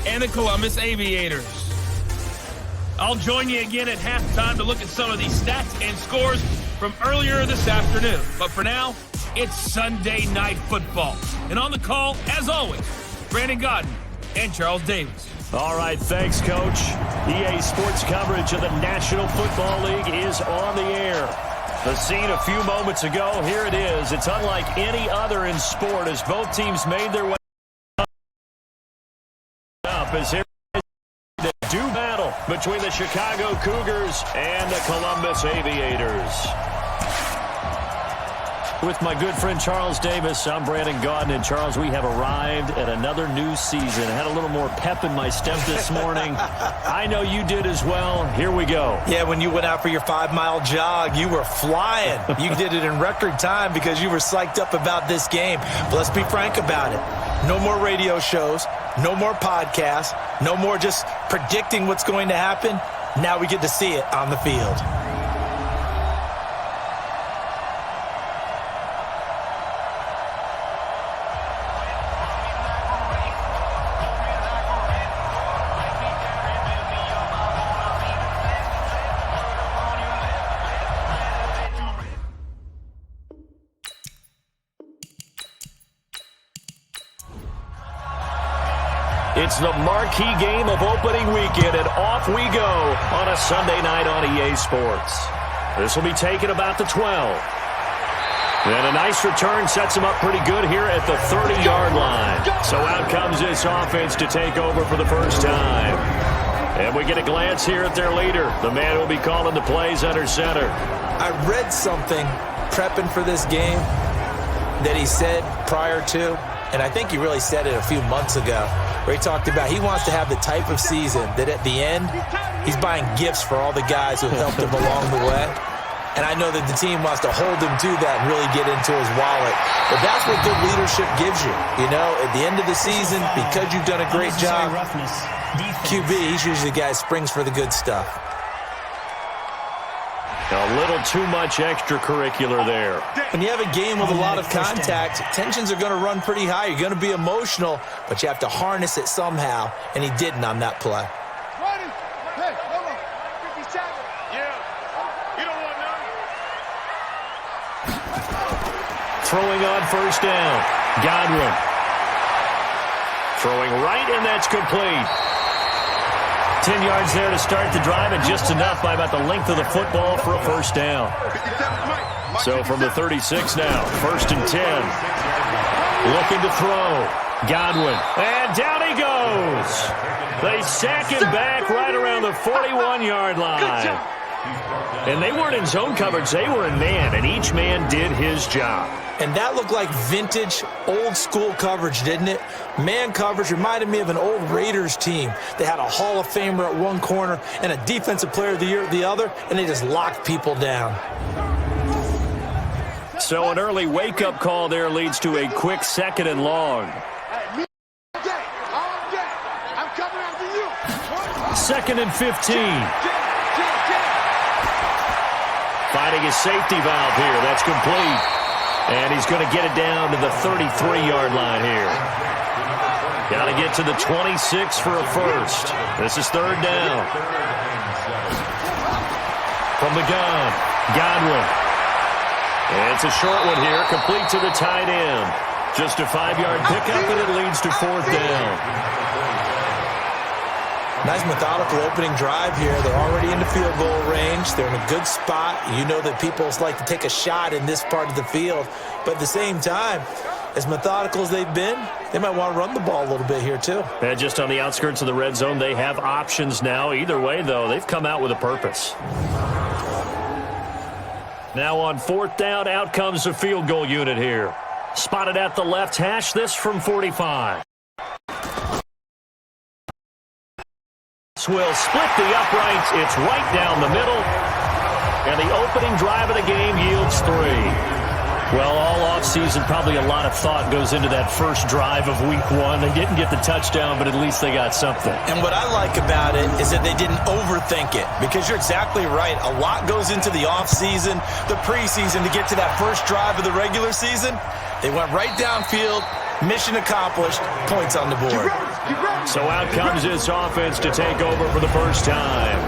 and the Columbus Aviators. I'll join you again at halftime to look at some of these stats and scores from earlier this afternoon. But for now, it's Sunday Night Football. And on the call, as always, Brandon Godden and Charles Davis. All right, thanks, Coach. EA Sports coverage of the National Football League is on the air. The scene a few moments ago, here it is. It's unlike any other in sport as both teams made their way up as here is the due battle between the Chicago Cougars and the Columbus Aviators. With my good friend Charles Davis, I'm Brandon Godden. And Charles, we have arrived at another new season. I had a little more pep in my step this morning. I know you did as well. Here we go. Yeah, when you went out for your 5-mile jog, you were flying. You did it in record time because you were psyched up about this game. But let's be frank about it. No more radio shows, no more podcasts, no more just predicting what's going to happen. Now we get to see it on the field. It's the marquee game of opening weekend, and off we go on a Sunday night on EA Sports. This will be taken about the 12. And a nice return sets him up pretty good here at the 30-yard line. So out comes this offense to take over for the first time. And we get a glance here at their leader, the man who will be calling the plays under center. I read something prepping for this game that he said prior to, and I think he really said it a few months ago, where he talked about he wants to have the type of season that at the end, he's buying gifts for all the guys who have helped him along the way. And I know that the team wants to hold him to that and really get into his wallet. But that's what good leadership gives you. You know, at the end of the season, because you've done a great job, QB, he's usually the guy who springs for the good stuff. A little too much extracurricular there. When you have a game with a lot of contact, tensions are going to run pretty high. You're going to be emotional, but you have to harness it somehow, and he didn't on that play. Hey, hold on. 57. Yeah. You don't want none. Throwing on first down. Godwin. Throwing right, and that's complete. 10 yards there to start the drive, and just enough by about the length of the football for a first down. So from the 36 now, 1st and 10. Looking to throw. Godwin. And down he goes. They sack him back right around the 41-yard line. And they weren't in zone coverage. They were in man, and each man did his job. And that looked like vintage, old-school coverage, didn't it? Man coverage reminded me of an old Raiders team. They had a Hall of Famer at one corner and a Defensive Player of the Year at the other, and they just locked people down. So an early wake-up call there leads to a quick 2nd and long. 2nd and 15. Finding his safety valve here. That's complete. And he's going to get it down to the 33-yard line here. Got to get to the 26 for a first. This is 3rd down. From the gun, Godwin. And it's a short one here, complete to the tight end. Just a 5-yard pickup, and it leads to 4th down. Nice methodical opening drive here. They're already in the field goal range. They're in a good spot. You know that people like to take a shot in this part of the field. But at the same time, as methodical as they've been, they might want to run the ball a little bit here too. And just on the outskirts of the red zone, they have options now. Either way, though, they've come out with a purpose. Now on 4th down, out comes the field goal unit here. Spotted at the left hash, this from 45. Will split the uprights. It's right down the middle. And the opening drive of the game yields 3. Well, all offseason, probably a lot of thought goes into that first drive of week 1. They didn't get the touchdown, but at least they got something. And what I like about it is that they didn't overthink it, because you're exactly right. A lot goes into the offseason, the preseason, to get to that first drive of the regular season. They went right downfield, mission accomplished, points on the board. So out comes this offense to take over for the first time.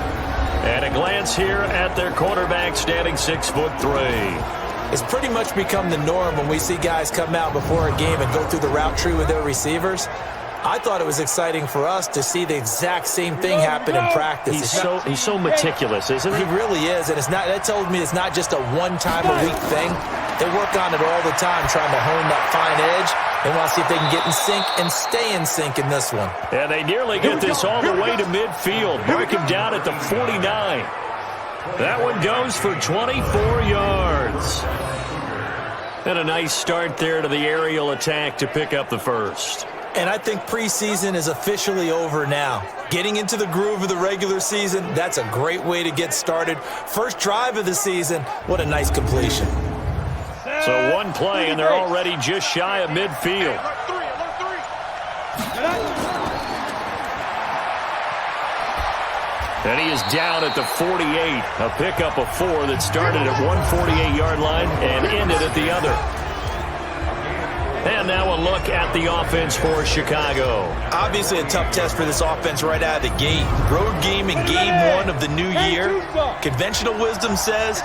And a glance here at their quarterback, standing 6'3". It's pretty much become the norm when we see guys come out before a game and go through the route tree with their receivers. I thought it was exciting for us to see the exact same thing happen in practice. He's so meticulous, isn't he? He really is, and that tells me it's not just a one-time-a-week thing. They work on it all the time, trying to hone that fine edge. They want to see if they can get in sync and stay in sync in this one. And they nearly get this all the way to midfield. Mark him down at the 49. That one goes for 24 yards. And a nice start there to the aerial attack to pick up the first. And I think preseason is officially over now. Getting into the groove of the regular season, that's a great way to get started. First drive of the season, what a nice completion. So one play, and they're already just shy of midfield. And he is down at the 48. A pickup of 4 that started at one 48-yard line and ended at the other. And now a look at the offense for Chicago. Obviously a tough test for this offense right out of the gate. Road game in game 1 of the new year. Conventional wisdom says,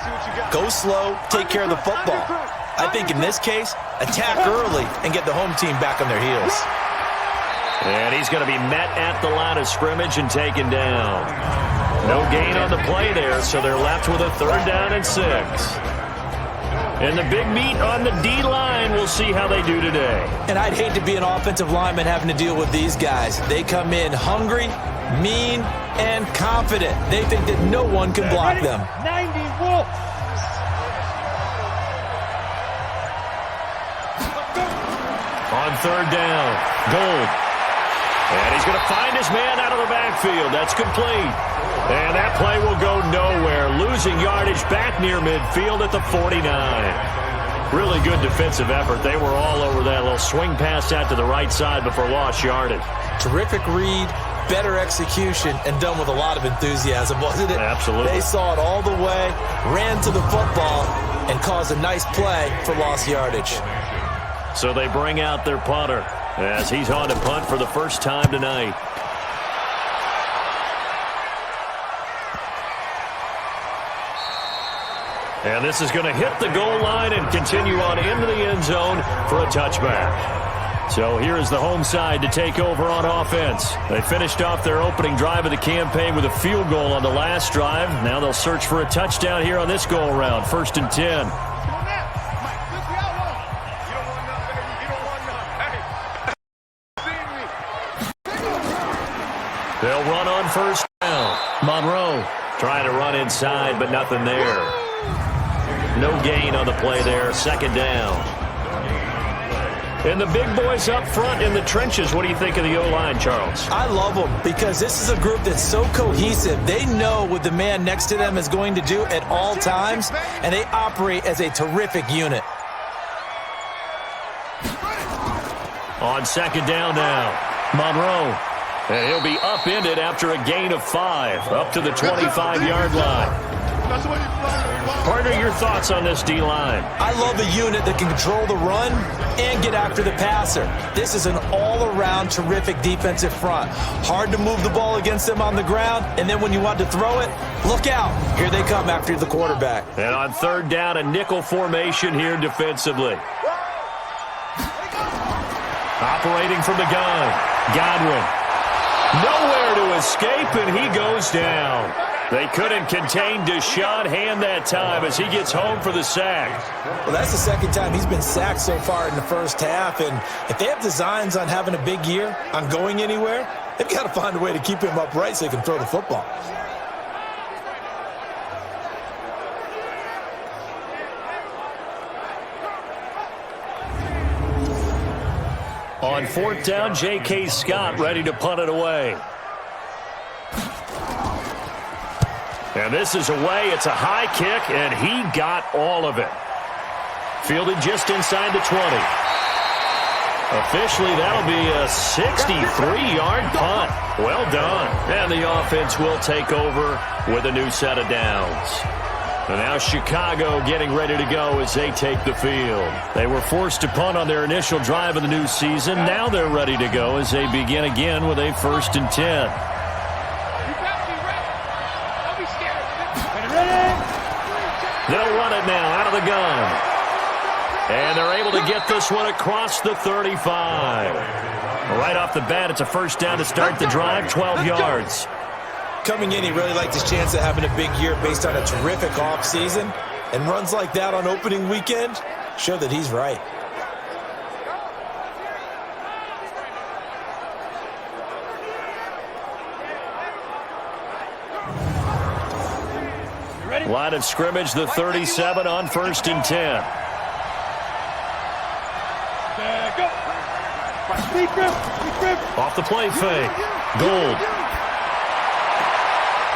go slow, take care of the football. I think in this case, attack early and get the home team back on their heels. And he's going to be met at the line of scrimmage and taken down. No gain on the play there, so they're left with a 3rd down and 6. And the big meat on the D-line, we'll see how they do today. And I'd hate to be an offensive lineman having to deal with these guys. They come in hungry, mean, and confident. They think that no one can block them. 90 Wolves. On 3rd down, Gold. And he's going to find his man out of the backfield. That's complete. And that play will go nowhere. Losing yardage back near midfield at the 49. Really good defensive effort. They were all over that little swing pass out to the right side before lost yardage. Terrific read, better execution, and done with a lot of enthusiasm, wasn't it? Absolutely. They saw it all the way, ran to the football, and caused a nice play for lost yardage. So they bring out their punter as he's on to punt for the first time tonight. And this is going to hit the goal line and continue on into the end zone for a touchback. So here is the home side to take over on offense. They finished off their opening drive of the campaign with a field goal on the last drive. Now they'll search for a touchdown here on this go-around. 1st and 10. They'll run on 1st down. Monroe trying to run inside, but nothing there. No gain on the play there. 2nd down. And the big boys up front in the trenches. What do you think of the O-line, Charles? I love them because this is a group that's so cohesive. They know what the man next to them is going to do at all times, and they operate as a terrific unit. On 2nd down now, Monroe. And he'll be upended after a gain of 5, up to the 25-yard line. Partner, your thoughts on this D-line? I love a unit that can control the run and get after the passer. This is an all-around terrific defensive front. Hard to move the ball against them on the ground, and then when you want to throw it, look out. Here they come after the quarterback. And on 3rd down, a nickel formation here defensively. Operating from the gun, Godwin. Nowhere to escape, and he goes down. They couldn't contain Deshaun Hand that time as he gets home for the sack. Well, that's the 2nd time he's been sacked so far in the first half, and if they have designs on having a big year, on going anywhere, they've got to find a way to keep him upright so he can throw the football. On 4th down, J.K. Scott ready to punt it away. And this is away. It's a high kick, and he got all of it. Fielded just inside the 20. Officially, that'll be a 63-yard punt. Well done. And the offense will take over with a new set of downs. And now Chicago getting ready to go as they take the field. They were forced to punt on their initial drive of the new season. Now they're ready to go as they begin again with a 1st and 10. They'll run it now out of the gun. And they're able to get this one across the 35. Right off the bat, it's a 1st down to start the drive, 12 yards. Coming in, he really liked his chance of having a big year based on a terrific offseason. And runs like that on opening weekend show that he's right. Line of scrimmage, the 37 on 1st and 10. Off the play fake. Gould.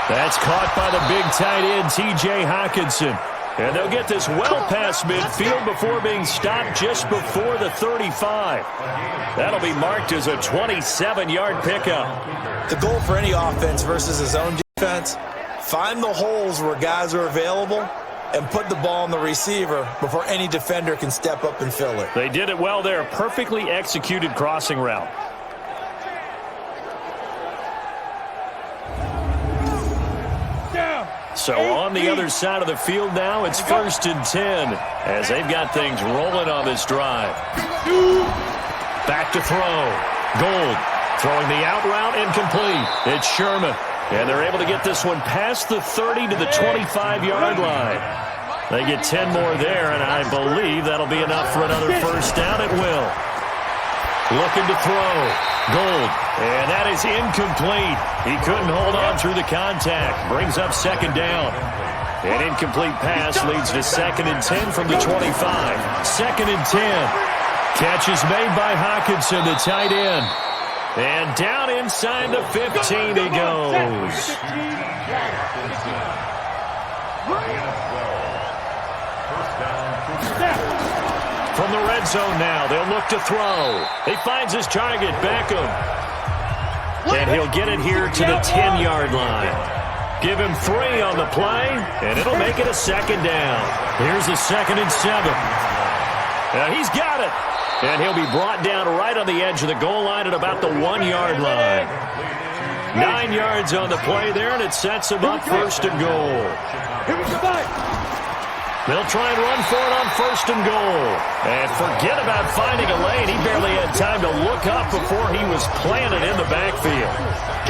That's caught by the big tight end, T.J. Hockenson. And they'll get this well past midfield before being stopped just before the 35. That'll be marked as a 27-yard pickup. The goal for any offense versus his own defense, find the holes where guys are available and put the ball on the receiver before any defender can step up and fill it. They did it well there. Perfectly executed crossing route. So on the other side of the field now, it's 1st and 10 as they've got things rolling on this drive. Back to throw. Gould throwing the out route incomplete. It's Sherman. And they're able to get this one past the 30 to the 25-yard line. They get 10 more there, and I believe that'll be enough for another 1st down. It will. Looking to throw. Gould. And that is incomplete. He couldn't hold on through the contact. Brings up 2nd down. An incomplete pass leads to 2nd and 10 from the 25. 2nd and 10. Catch is made by Hockenson, the tight end. And down inside the 15 he goes. From the red zone now, they'll look to throw. He finds his target, Beckham. And he'll get it here to the 10-yard line. Give him 3 on the play, and it'll make it a 2nd down. Here's a 2nd and 7. He's got it. And he'll be brought down right on the edge of the goal line at about the 1-yard line. 9 yards on the play there, and it sets him up 1st and goal. They'll try and run for it on 1st and goal. And forget about finding a lane. He barely had time to look up before he was planted in the backfield.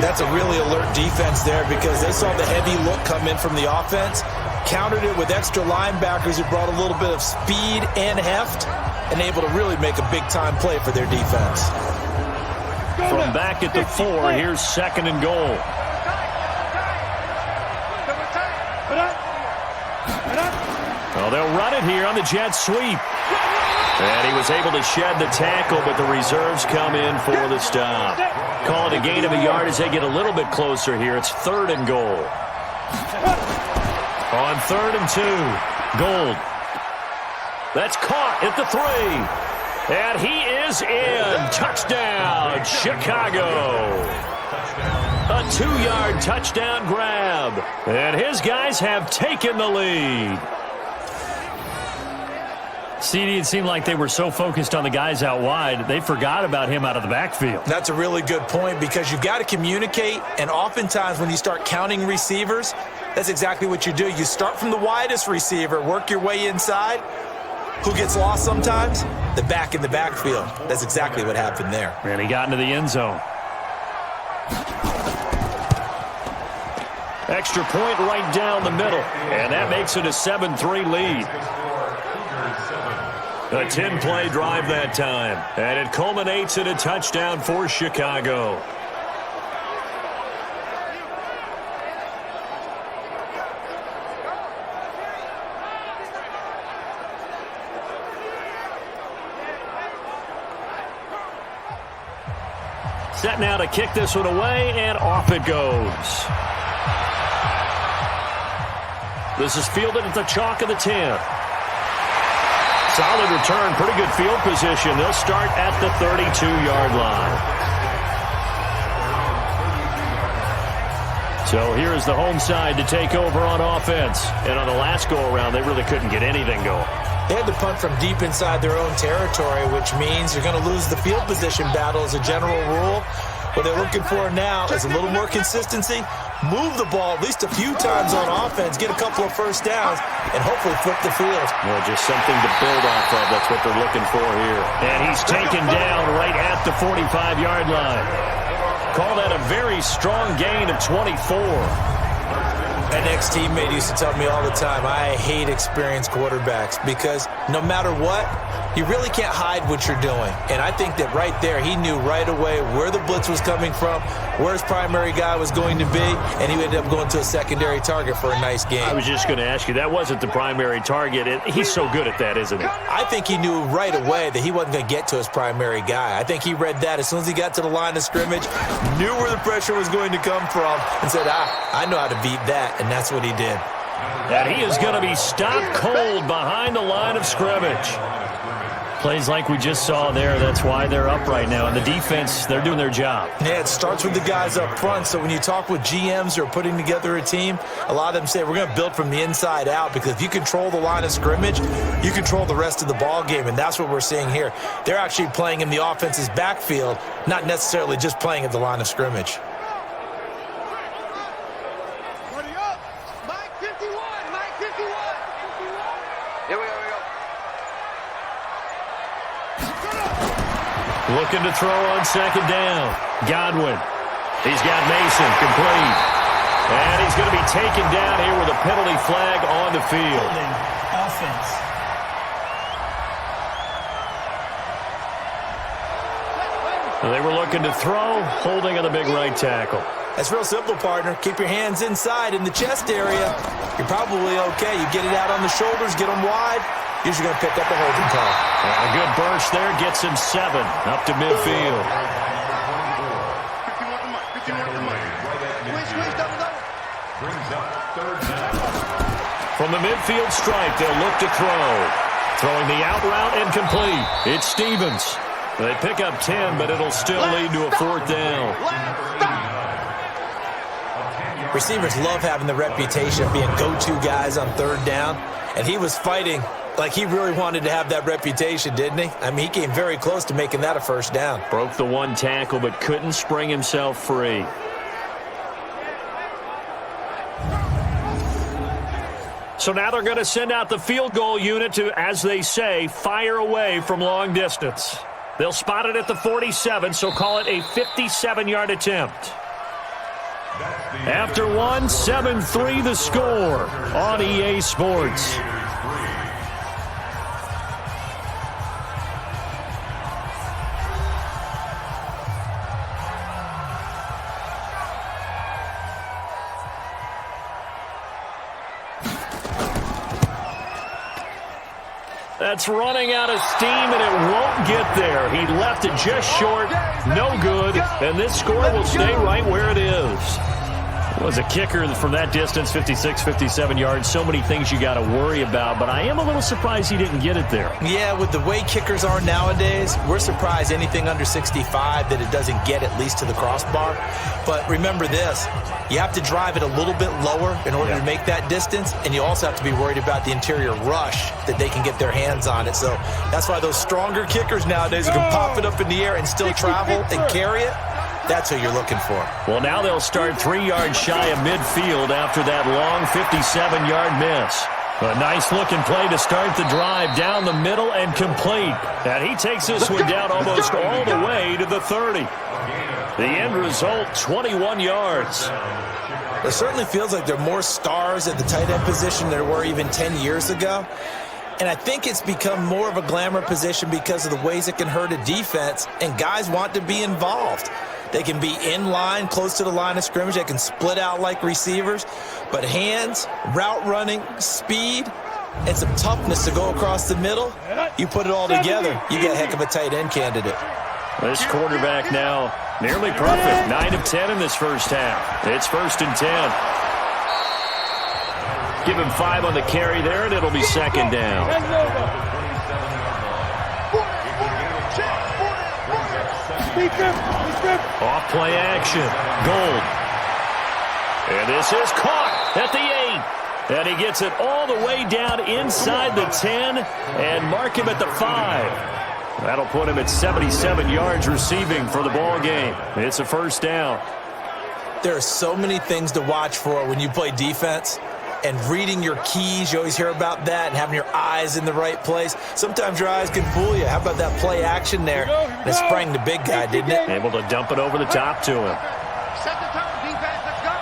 That's a really alert defense there because they saw the heavy look come in from the offense, countered it with extra linebackers who brought a little bit of speed and heft, and able to really make a big-time play for their defense. From back at the 4, here's 2nd and goal. Well, they'll run it here on the jet sweep. And he was able to shed the tackle, but the reserves come in for the stop. Call it a gain of a yard as they get a little bit closer here. It's 3rd and goal. On 3rd and 2, Gould. That's caught at the 3. And he is in. Touchdown, Chicago. A 2-yard touchdown grab. And his guys have taken the lead. CD, it seemed like they were so focused on the guys out wide, they forgot about him out of the backfield. That's a really good point because you've got to communicate, and oftentimes when you start counting receivers, that's exactly what you do. You start from the widest receiver, work your way inside. Who gets lost sometimes? The back in the backfield. That's exactly what happened there. And he got into the end zone. Extra point right down the middle, and that makes it a 7-3 lead. A 10-play drive that time, and it culminates in a touchdown for Chicago. Set now to kick this one away, and off it goes. This is fielded at the chalk of the 10. Solid return, pretty good field position. They'll start at the 32-yard line. So here's the home side to take over on offense. And on the last go-around, they really couldn't get anything going. They had to punt from deep inside their own territory, which means you're going to lose the field position battle as a general rule. What they're looking for now is a little more consistency, move the ball at least a few times on offense, get a couple of first downs, and hopefully flip the field. Well, just something to build off of. That's what they're looking for here. And he's taken down right at the 45-yard line. Call that a very strong gain of 24. An ex-teammate used to tell me all the time, I hate experienced quarterbacks because no matter what, you really can't hide what you're doing. And I think that right there, he knew right away where the blitz was coming from, where his primary guy was going to be, and he ended up going to a secondary target for a nice game. I was just going to ask you, that wasn't the primary target. He's so good at that, isn't he? I think he knew right away that he wasn't going to get to his primary guy. I think he read that as soon as he got to the line of scrimmage, knew where the pressure was going to come from, and said, I know how to beat that. And that's what he did. And he is going to be stopped cold behind the line of scrimmage. Plays like we just saw there. That's why they're up right now. And the defense, they're doing their job. Yeah, it starts with the guys up front. So when you talk with GMs who are putting together a team, a lot of them say we're going to build from the inside out because if you control the line of scrimmage, you control the rest of the ball game. And that's what we're seeing here. They're actually playing in the offense's backfield, not necessarily just playing at the line of scrimmage. Looking to throw on second down. Godwin. He's got Mason complete. And he's going to be taken down here with a penalty flag on the field. Offense. They were looking to throw, holding on the big right tackle. That's real simple, partner. Keep your hands inside in the chest area. You're probably okay. You get it out on the shoulders, get them wide. Usually going to pick up a holding call. And a good burst there gets him 7 up to midfield. From the midfield stripe, they'll look to throw. Throwing the out route and complete. It's Stevens. They pick up 10, but it'll still lead to a 4th down. Receivers love having the reputation of being go-to guys on 3rd down, and he was fighting like he really wanted to have that reputation, didn't he? I mean, he came very close to making that a 1st down. Broke the one tackle, but couldn't spring himself free. So now they're going to send out the field goal unit to, as they say, fire away from long distance. They'll spot it at the 47, so call it a 57-yard attempt. After one, 7-3 the score on EA Sports. That's running out of steam, and it won't get there. He left it just short, no good, and this score will stay right where it is. Was a kicker from that distance, 56, 57 yards. So many things you got to worry about, but I am a little surprised he didn't get it there. Yeah, with the way kickers are nowadays, we're surprised anything under 65 that it doesn't get at least to the crossbar. But remember this, you have to drive it a little bit lower in order to make that distance, and you also have to be worried about the interior rush that they can get their hands on it. So that's why those stronger kickers nowadays can pop it up in the air and still travel and carry it. That's who you're looking for. Well, now they'll start 3 yards shy of midfield after that long 57-yard miss. A nice-looking play to start the drive down the middle and complete. And he takes this one down almost all the way to the 30. The end result, 21 yards. It certainly feels like there are more stars at the tight end position than there were even 10 years ago. And I think it's become more of a glamour position because of the ways it can hurt a defense, and guys want to be involved. They can be in line, close to the line of scrimmage. They can split out like receivers. But hands, route running, speed, and some toughness to go across the middle, you put it all together, you get a heck of a tight end candidate. This quarterback now nearly perfect. 9 of 10 in this first half. It's 1st and 10. Give him 5 on the carry there, and it'll be 2nd down. Off play action. Gold. And this is caught at the 8. And he gets it all the way down inside the 10 and mark him at the 5. That'll put him at 77 yards receiving for the ball game. It's a first down. There are so many things to watch for when you play defense. And reading your keys, you always hear about that, and having your eyes in the right place. Sometimes your eyes can fool you. How about that play action there? And it sprang the big guy, didn't it? Able to dump it over the top to him. Set the tone, defense. Let's go.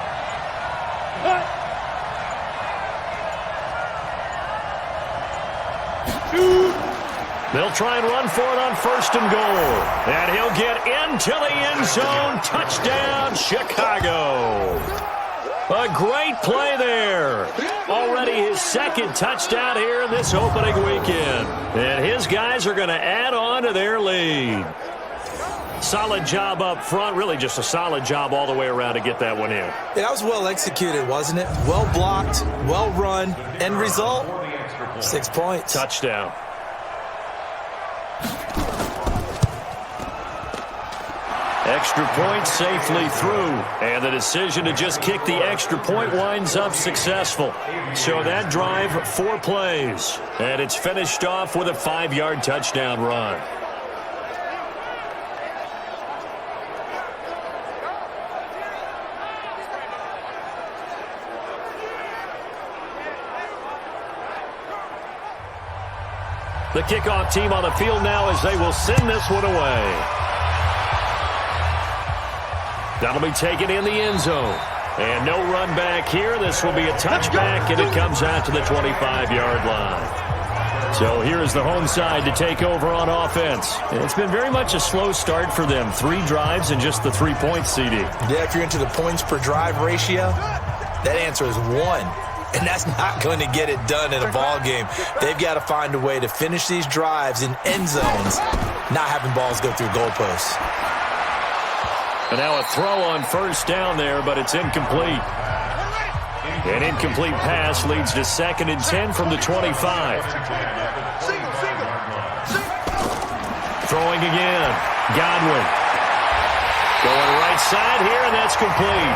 They'll try and run for it on first and goal. And he'll get into the end zone. Touchdown, Chicago. A great play there. Already his second touchdown here in this opening weekend. And his guys are going to add on to their lead. Solid job up front. Really just a solid job all the way around to get that one in. Yeah, that was well executed, wasn't it? Well blocked, well run. End result, 6 points. Touchdown. Extra point safely through. And the decision to just kick the extra point winds up successful. So that drive, 4 plays. And it's finished off with a 5-yard touchdown run. The kickoff team on the field now as they will send this one away. That'll be taken in the end zone. And no run back here. This will be a touchback, and it comes out to the 25-yard line. So here is the home side to take over on offense. It's been very much a slow start for them. 3 drives and just the 3 points, CD. Yeah, if you're into the points per drive ratio, that answer is 1. And that's not going to get it done in a ball game. They've got to find a way to finish these drives in end zones, not having balls go through goalposts. And now a throw on first down there, but it's incomplete. An incomplete pass leads to 2nd and 10 from the 25. Throwing again. Godwin. Going right side here, and that's complete.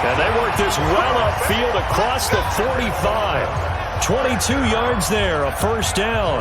And they work this well upfield across the 45. 22 yards there, a first down.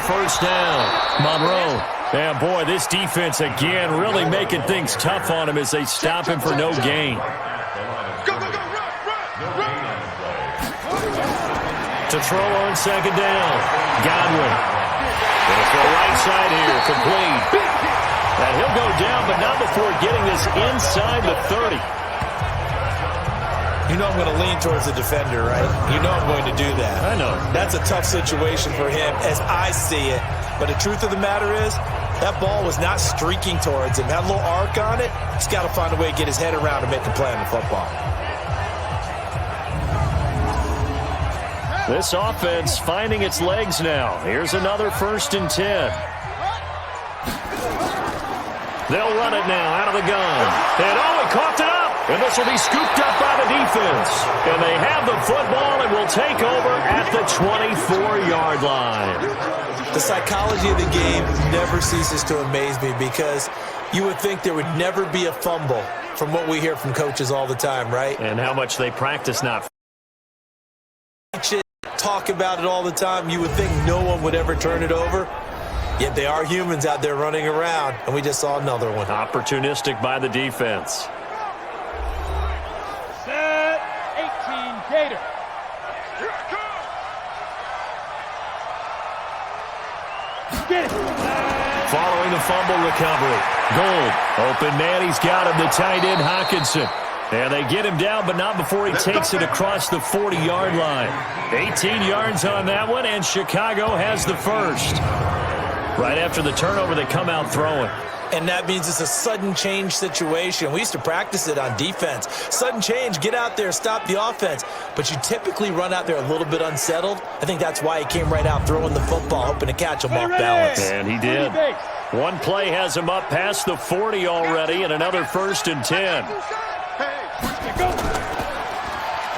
First down, Monroe. And boy, this defense again really making things tough on him as they stop him for no gain. To throw on 2nd down, Godwin. Going for the right side here, complete. And he'll go down, but not before getting this inside the 30. You know I'm going to lean towards the defender, right? You know I'm going to do that. I know. That's a tough situation for him as I see it. But the truth of the matter is, that ball was not streaking towards him. Had a little arc on it. He's got to find a way to get his head around and make a play on the football. This offense finding its legs now. Here's another 1st and 10. They'll run it now out of the gun. And he caught it up. And this will be scooped up by the defense. And they have the football and will take over at the 24-yard line. The psychology of the game never ceases to amaze me because you would think there would never be a fumble from what we hear from coaches all the time, right? And how much they practice not. Talk about it all the time. You would think no one would ever turn it over. Yet they are humans out there running around, and we just saw another one. Opportunistic by the defense. Set 18 Gator. Get it. Following the fumble recovery. Gold. Open man. He's got him. The tight end, Hockenson. And they get him down, but not before he takes it across the 40-yard line. 18 yards on that one, and Chicago has the first. Right after the turnover, they come out throwing. And that means it's a sudden change situation. We used to practice it on defense. Sudden change, get out there, stop the offense. But you typically run out there a little bit unsettled. I think that's why he came right out throwing the football, hoping to catch him off balance. And he did. One play has him up past the 40 already, and another 1st and 10.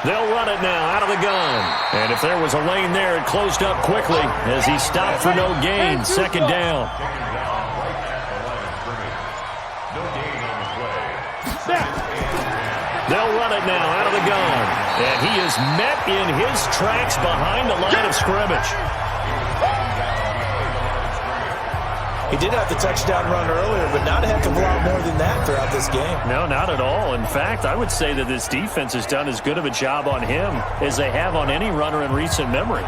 They'll run it now out of the gun. And if there was a lane there, it closed up quickly as he stopped for no gain. 2nd down. They'll run it now out of the gun. And he is met in his tracks behind the line of scrimmage. He did have the touchdown run earlier, but not a heck of a lot more than that throughout this game. No, not at all. In fact, I would say that this defense has done as good of a job on him as they have on any runner in recent memory.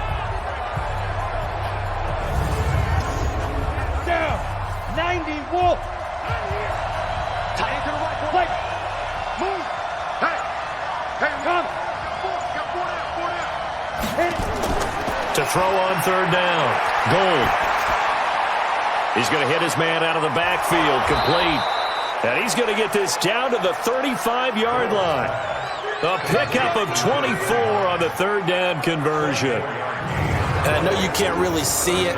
Down. 90 Wolf. Tight to the right. Play. Move. Hey. Hey, come. Got 4 down. To throw on 3rd down. Gold. He's going to hit his man out of the backfield, complete. And he's going to get this down to the 35-yard line. A pickup of 24 on the 3rd down conversion. And I know you can't really see it,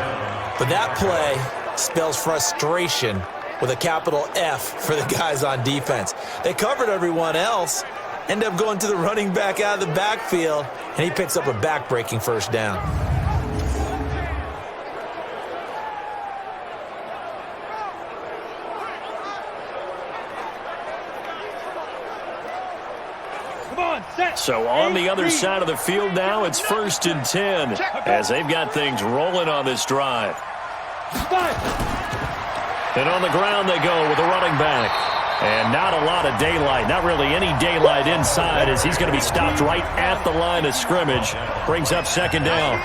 but that play spells frustration with a capital F for the guys on defense. They covered everyone else, end up going to the running back out of the backfield, and he picks up a back-breaking 1st down. So on the other side of the field now, it's 1st and 10 as they've got things rolling on this drive. And on the ground they go with a running back. And not a lot of daylight, not really any daylight inside as he's going to be stopped right at the line of scrimmage. Brings up 2nd down.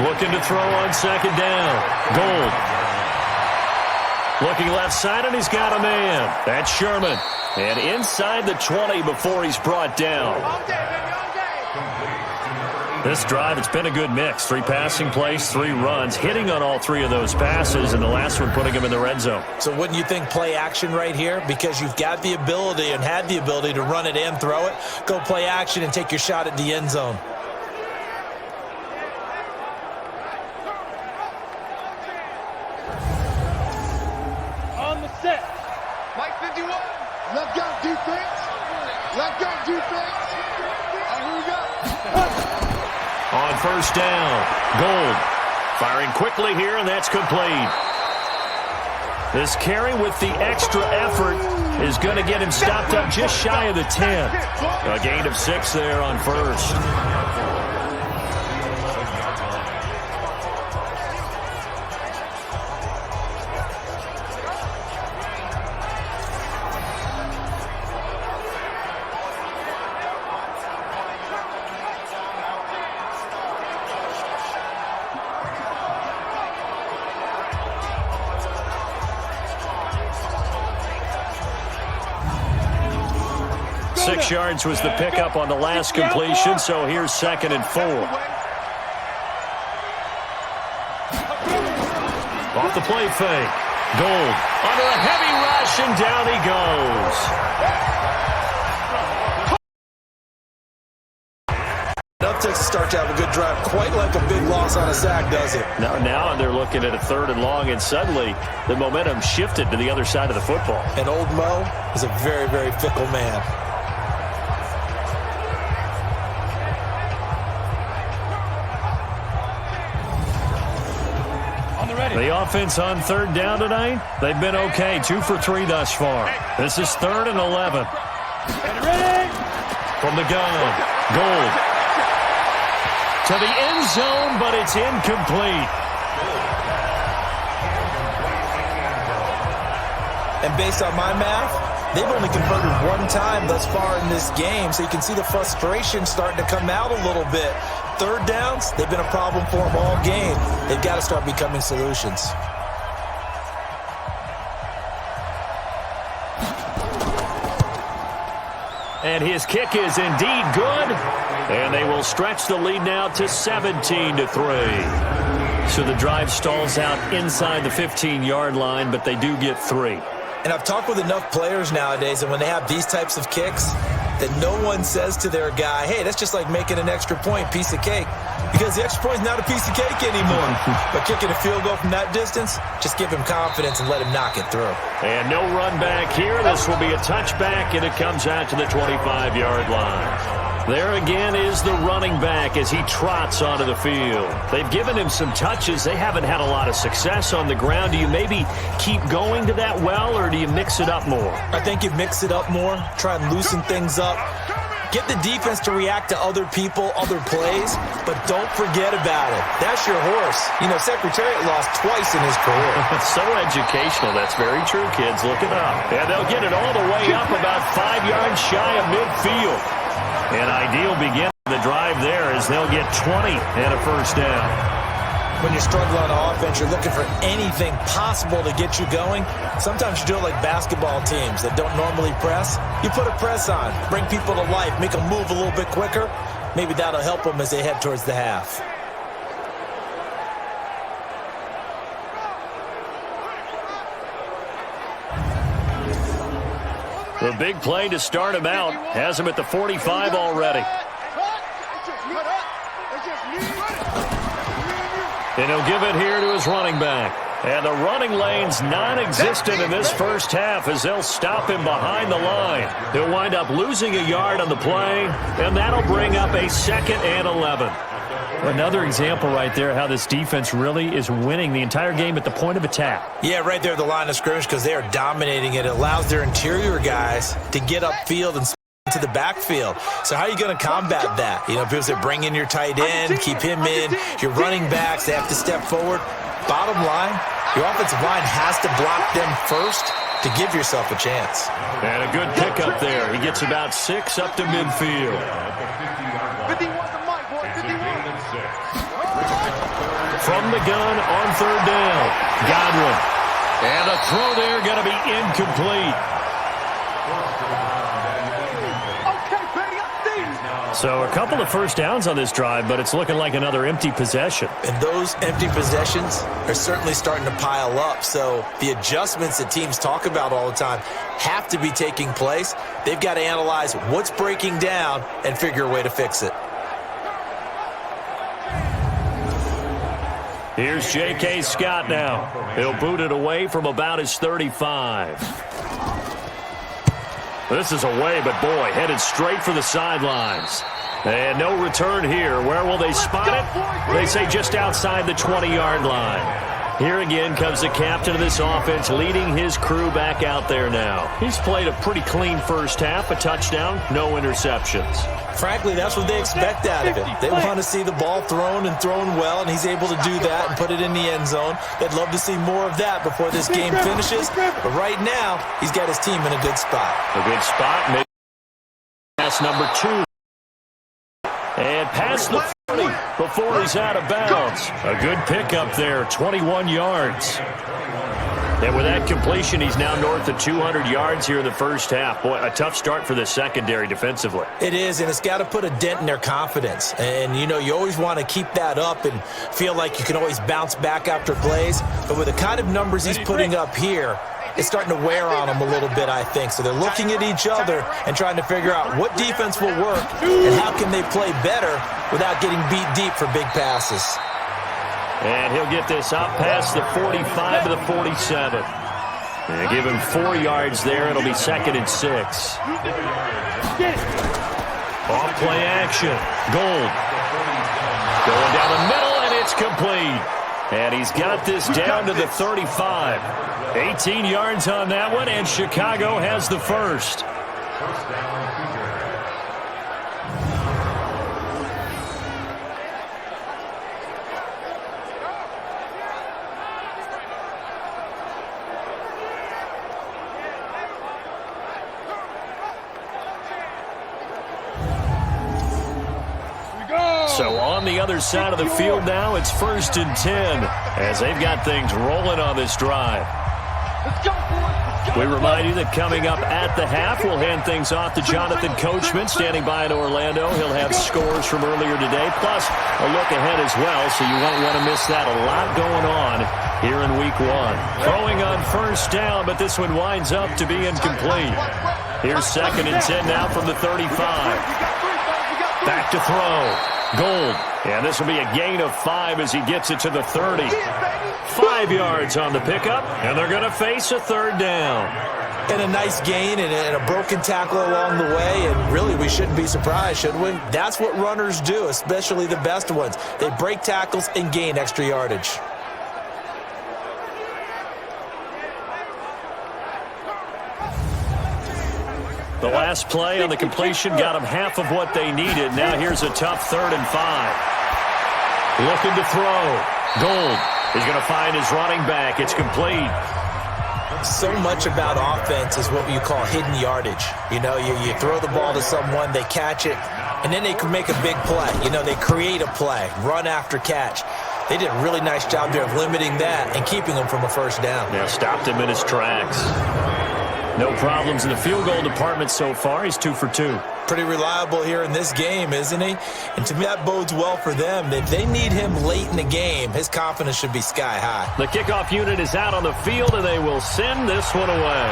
Looking to throw on 2nd down. Gold. Looking left side, and he's got a man. That's Sherman. And inside the 20 before he's brought down. This drive, it's been a good mix. 3 passing plays, 3 runs, hitting on all 3 of those passes, and the last one putting him in the red zone. So wouldn't you think play action right here? Because you've got the ability and had the ability to run it and throw it. Go play action and take your shot at the end zone. On the set. Mike 51. Let go defense. Let go defense. Here we go. On 1st down, Gold. Firing quickly here, and that's complete. This carry with the extra effort is going to get him stopped up just shy of the 10. A gain of 6 there on 1st. Six yards was the pickup on the last completion, so here's 2nd and 4. Off the play fake. Gold under a heavy rush, and down he goes. Enough to start to have a good drive, quite like a big loss on a sack, does it? Now they're looking at a 3rd and long, and suddenly the momentum shifted to the other side of the football. And old Mo is a very, very fickle man. The offense on 3rd down tonight, they've been okay. 2 for 3 thus far. This is 3rd and 11. From the gun, Gold. To the end zone, but it's incomplete. And based on my math, they've only converted 1 time thus far in this game, so you can see the frustration starting to come out a little bit. 3rd downs, they've been a problem for them all game. They've got to start becoming solutions. And his kick is indeed good. And they will stretch the lead now to 17-3. So the drive stalls out inside the 15-yard line, but they do get 3. And I've talked with enough players nowadays, and when they have these types of kicks, that no one says to their guy, hey, that's just like making an extra point, piece of cake. Because the extra point is not a piece of cake anymore. But kicking a field goal from that distance, just give him confidence and let him knock it through. And no run back here. This will be a touchback, and it comes out to the 25-yard line. There again is the running back as he trots onto the field. They've given him some touches. They haven't had a lot of success on the ground. Do you maybe keep going to that well, or do you mix it up more? I think you mix it up more, try and loosen things up. Get the defense to react to other people, other plays, but don't forget about it. That's your horse. You know, Secretariat lost twice in his career. So educational. That's very true, kids. Look it up. And they'll get it all the way up about 5 yards shy of midfield. An ideal beginning of the drive there as they'll get 20 and a first down. When you're struggling on offense, you're looking for anything possible to get you going. Sometimes you do it like basketball teams that don't normally press. You put a press on, bring people to life, make them move a little bit quicker. Maybe that'll help them as they head towards the half. The big play to start him out has him at the 45 already. And he'll give it here to his running back. And the running lane's non-existent in this first half as they'll stop him behind the line. He'll wind up losing a yard on the play, and that'll bring up a 2nd and 11. Another example right there how this defense really is winning the entire game at the point of attack. Yeah, right there at the line of scrimmage because they are dominating it. It allows their interior guys to get upfield and to the backfield. So how are you going to combat that? You know, people say bring in your tight end, keep him in. Your running backs, they have to step forward. Bottom line, your offensive line has to block them first to give yourself a chance. And a good pickup there. He gets about 6 up to midfield. 51 to Mike, boy, 51. From the gun on 3rd down, Godwin. And a throw there going to be incomplete. So a couple of first downs on this drive, but it's looking like another empty possession. And those empty possessions are certainly starting to pile up. So the adjustments that teams talk about all the time have to be taking place. They've got to analyze what's breaking down and figure a way to fix it. Here's J.K. Scott now. He'll boot it away from about his 35. This is away, but boy, headed straight for the sidelines. And no return here. Where will they spot it? They say just outside the 20-yard line. Here again comes the captain of this offense, leading his crew back out there now. He's played a pretty clean first half, a touchdown, no interceptions. Frankly, that's what they expect out of him. They want to see the ball thrown and thrown well, and he's able to do that and put it in the end zone. They'd love to see more of that before this game finishes. But right now, he's got his team in a good spot. A good spot. Maybe pass number 2. And past the 40 before he's out of bounds. A good pickup there, 21 yards. And with that completion, he's now north of 200 yards here in the first half. Boy, a tough start for the secondary defensively. It is, and it's got to put a dent in their confidence. And, you know, you always want to keep that up and feel like you can always bounce back after plays. But with the kind of numbers he's putting up here, it's starting to wear on them a little bit, I think. So they're looking at each other and trying to figure out what defense will work and how can they play better without getting beat deep for big passes. And he'll get this up past the 45 to the 47. And give him 4 yards there. It'll be 2nd and 6. Off play action. Gold. Going down the middle, and it's complete. And he's got this down to the 35. 18 yards on that one, and Chicago has the first. So on the other side of the field now, it's 1st and 10 as they've got things rolling on this drive. We remind you that coming up at the half, we'll hand things off to Jonathan Coachman, standing by in Orlando. He'll have box scores from earlier today, plus a look ahead as well, so you won't want to miss that. A lot going on here in Week 1. Throwing on first down, but this one winds up to be incomplete. Here's 2nd and 10 now from the 35. Back to throw. Gold. And this will be a gain of 5 as he gets it to the 30. 5 yards on the pickup, and they're going to face a 3rd down. And a nice gain and a broken tackle along the way, and really we shouldn't be surprised, should we? That's what runners do, especially the best ones. They break tackles and gain extra yardage. The last play on the completion got them half of what they needed. Now here's a tough 3rd and 5. Looking to throw. Gold is going to find his running back. It's complete. So much about offense is what you call hidden yardage. You know, you throw the ball to someone, they catch it, and then they can make a big play. You know, they create a play, run after catch. They did a really nice job there of limiting that and keeping him from a 1st down. Yeah, stopped him in his tracks. No problems in the field goal department so far. He's 2 for 2. Pretty reliable here in this game, isn't he? And to me, that bodes well for them. If they need him late in the game, his confidence should be sky high. The kickoff unit is out on the field, and they will send this one away.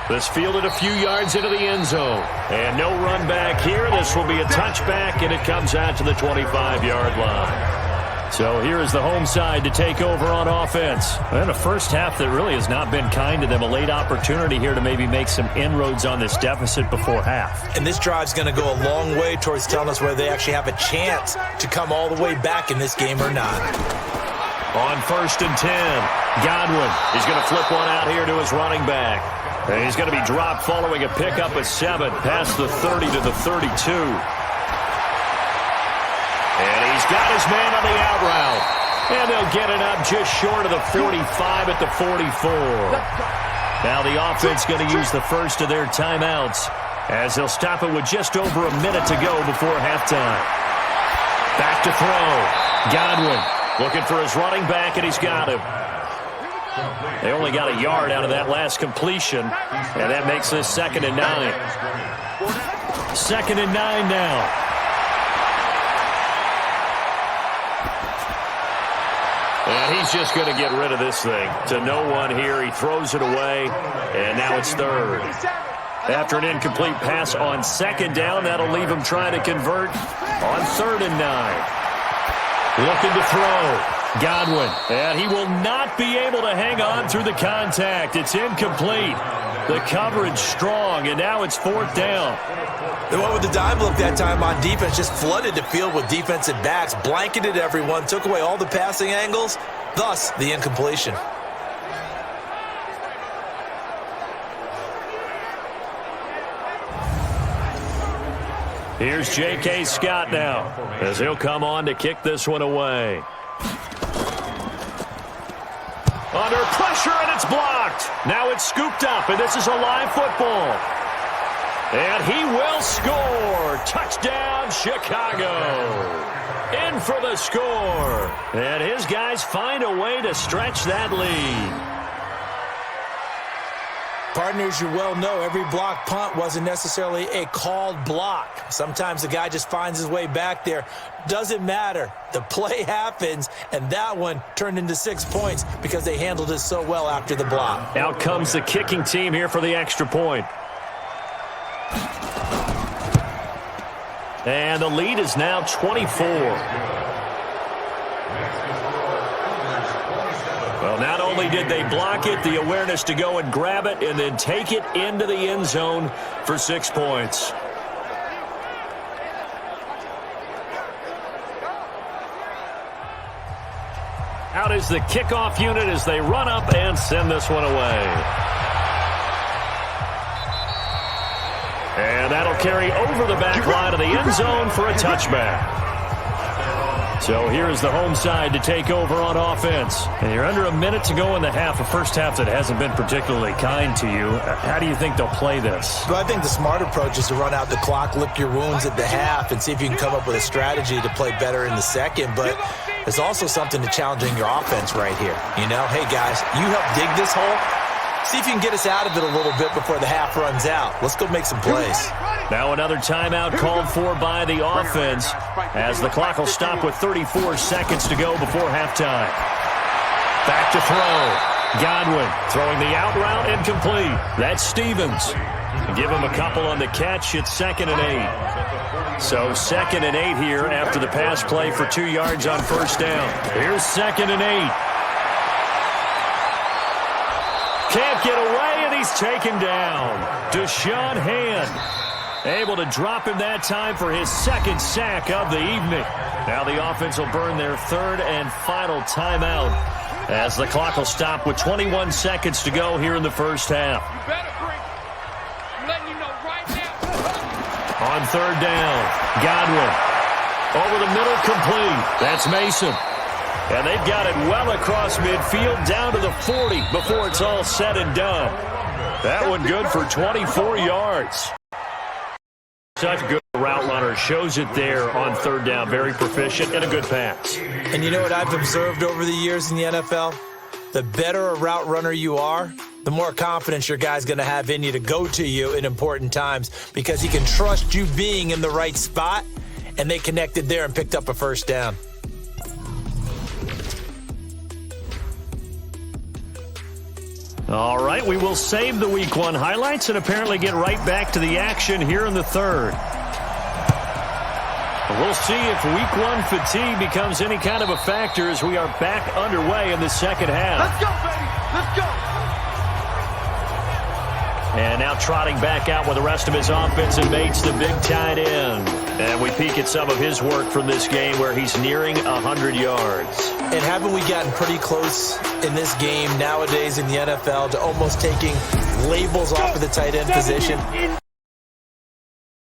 This fielded a few yards into the end zone. And no run back here. This will be a touchback, and it comes out to the 25-yard line. So here is the home side to take over on offense. And a first half that really has not been kind to them. A late opportunity here to maybe make some inroads on this deficit before half. And this drive's going to go a long way towards telling us whether they actually have a chance to come all the way back in this game or not. On 1st and 10, Godwin is going to flip one out here to his running back. And he's going to be dropped following a pickup of 7 past the 30 to the 32. And he's got his man on the out route. And they'll get it up just short of the 45 at the 44. Now the offense going to use the first of their timeouts as they'll stop it with just over a minute to go before halftime. Back to throw. Godwin looking for his running back, and he's got him. They only got a yard out of that last completion, and that makes this 2nd and 9. 2nd and 9 now. And he's just going to get rid of this thing. To no one here. He throws it away, and now it's 3rd. After an incomplete pass on 2nd down, that'll leave him trying to convert on 3rd and 9. Looking to throw. Godwin. And he will not be able to hang on through the contact. It's incomplete. The coverage strong, and now it's 4th down. The one with the dime look that time on defense just flooded the field with defensive backs, blanketed everyone, took away all the passing angles, thus the incompletion. Here's J.K. Scott now as he'll come on to kick this one away. Under pressure, and it's blocked. Now it's scooped up, and this is a live football. And he will score. Touchdown, Chicago. In for the score. And his guys find a way to stretch that lead. Partners, you well know every block punt wasn't necessarily a called block. Sometimes the guy just finds his way back there. Doesn't matter. The play happens, and that one turned into 6 points because they handled it so well after the block. Out comes the kicking team here for the extra point. And the lead is now 24. Well, not only did they block it, the awareness to go and grab it and then take it into the end zone for 6 points. Out is the kickoff unit as they run up and send this one away. And that'll carry over the back line of the end zone for a touchback. So here's the home side to take over on offense. And you're under a minute to go in the half, a first half that hasn't been particularly kind to you. How do you think they'll play this? Well, I think the smart approach is to run out the clock, lick your wounds at the half, and see if you can come up with a strategy to play better in the second. But there's also something to challenging your offense right here. You know, hey, guys, you help dig this hole. See if you can get us out of it a little bit before the half runs out. Let's go make some plays. Now another timeout called for by the offense as the clock will stop with 34 seconds to go before halftime. Back to throw. Godwin throwing the out route incomplete. That's Stevens. Give him a couple on the catch. It's 2nd and 8. So 2nd and 8 here after the pass play for 2 yards on first down. Here's 2nd and 8. Can't get away, and he's taken down. Deshaun Hand able to drop him that time for his 2nd sack of the evening. Now the offense will burn their 3rd and final timeout as the clock will stop with 21 seconds to go here in the first half. On 3rd down, Godwin. Over the middle, complete. That's Mason. And they've got it well across midfield, down to the 40 before it's all said and done. That one good for 24 yards. Such a good route runner. Shows it there on 3rd down. Very proficient and a good pass. And you know what I've observed over the years in the NFL? The better a route runner you are, the more confidence your guy's going to have in you to go to you in important times because he can trust you being in the right spot, and they connected there and picked up a first down. All right, we will save the Week 1 highlights and apparently get right back to the action here in the 3rd. We'll see if Week 1 fatigue becomes any kind of a factor as we are back underway in the 2nd half. Let's go, baby. Let's go. And now trotting back out with the rest of his offensive mates, the big tight end. And we peek at some of his work from this game where he's nearing 100 yards. And haven't we gotten pretty close in this game nowadays in the NFL to almost taking labels off of the tight end position?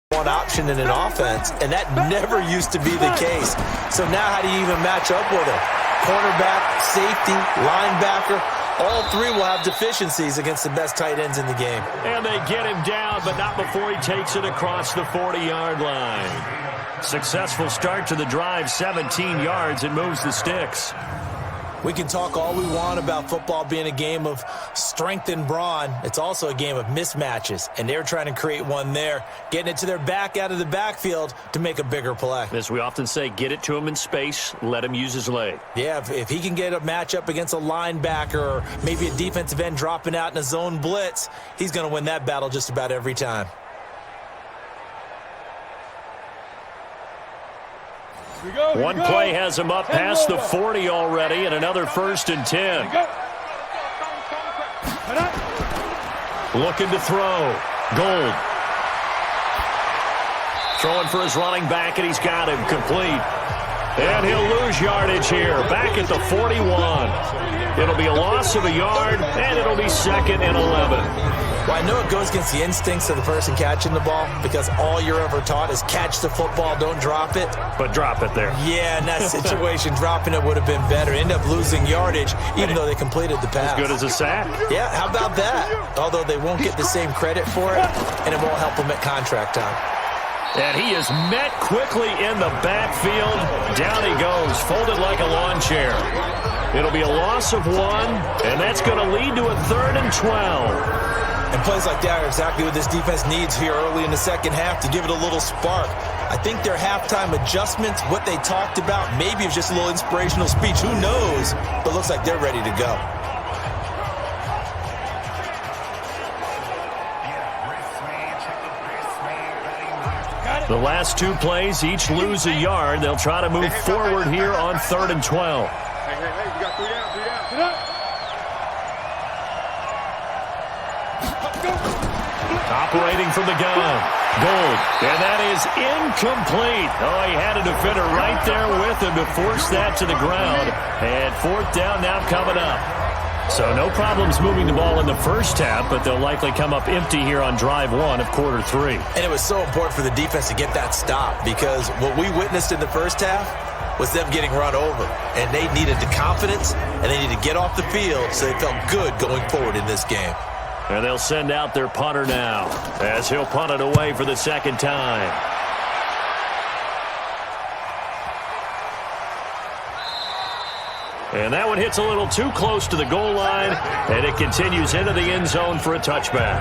One option in an offense, and that never used to be the case. So now how do you even match up with him? Cornerback, safety, linebacker, all three will have deficiencies against the best tight ends in the game. And they get him down, but not before he takes it across the 40-yard line. Successful start to the drive, 17 yards, and moves the sticks. We can talk all we want about football being a game of strength and brawn. It's also a game of mismatches, and they're trying to create one there, getting it to their back out of the backfield to make a bigger play. As we often say, get it to him in space, let him use his leg. Yeah, if he can get a matchup against a linebacker or maybe a defensive end dropping out in a zone blitz, he's going to win that battle just about every time. One play has him up past the 40 already, and another 1st and 10. Looking to throw. Gold. Throwing for his running back, and he's got him complete. And he'll lose yardage here, back at the 41. It'll be a loss of a yard, and it'll be 2nd and 11. Well, I know it goes against the instincts of the person catching the ball because all you're ever taught is catch the football, don't drop it. But drop it there. Yeah, in that situation, dropping it would have been better. End up losing yardage, even though they completed the pass. As good as a sack. Yeah, how about that? Although they won't get the same credit for it, and it won't help them at contract time. And he is met quickly in the backfield. Down he goes, folded like a lawn chair. It'll be a loss of 1, and that's going to lead to a 3rd and 12. And plays like that are exactly what this defense needs here early in the 2nd half to give it a little spark. I think their halftime adjustments, what they talked about, maybe it was just a little inspirational speech. Who knows? But looks like they're ready to go. The last 2 plays, each lose a yard. They'll try to move forward here on 3rd and 12. Hey, you got 3 down, 3 down. Get up. Operating from the gun. Gold. And that is incomplete. Oh, he had a defender right there with him to force that to the ground. And 4th down now coming up. So no problems moving the ball in the first half, but they'll likely come up empty here on drive 1 of quarter 3. And it was so important for the defense to get that stop because what we witnessed in the first half was them getting run over. And they needed the confidence, and they needed to get off the field so they felt good going forward in this game. And they'll send out their punter now as he'll punt it away for the 2nd time. And that one hits a little too close to the goal line, and it continues into the end zone for a touchback.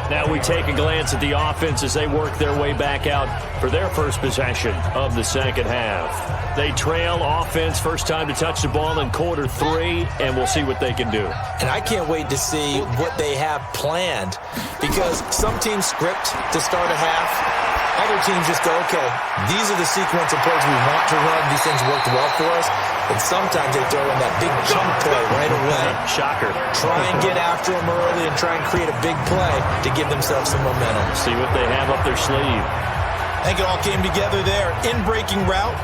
Now we take a glance at the offense as they work their way back out for their first possession of the second half. They trail offense first time to touch the ball in quarter 3, and we'll see what they can do. And I can't wait to see what they have planned, because some teams script to start a half. Other teams just go, okay, these are the sequence of plays we want to run. These things worked well for us. And sometimes they throw in that big jump play right away. Shocker. Try and get after them early and try and create a big play to give themselves some momentum. See what they have up their sleeve. I think it all came together there. In-breaking route,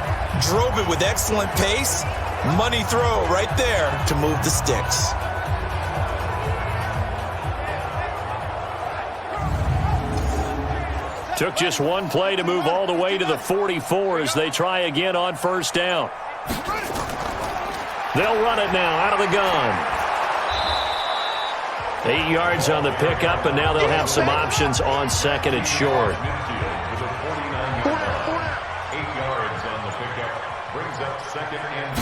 drove it with excellent pace. Money throw right there to move the sticks. Took just one play to move all the way to the 44 as they try again on first down. They'll run it now out of the gun. 8 yards on the pickup, and now they'll have some options on second and short. 8 yards on the pickup brings up second and 2.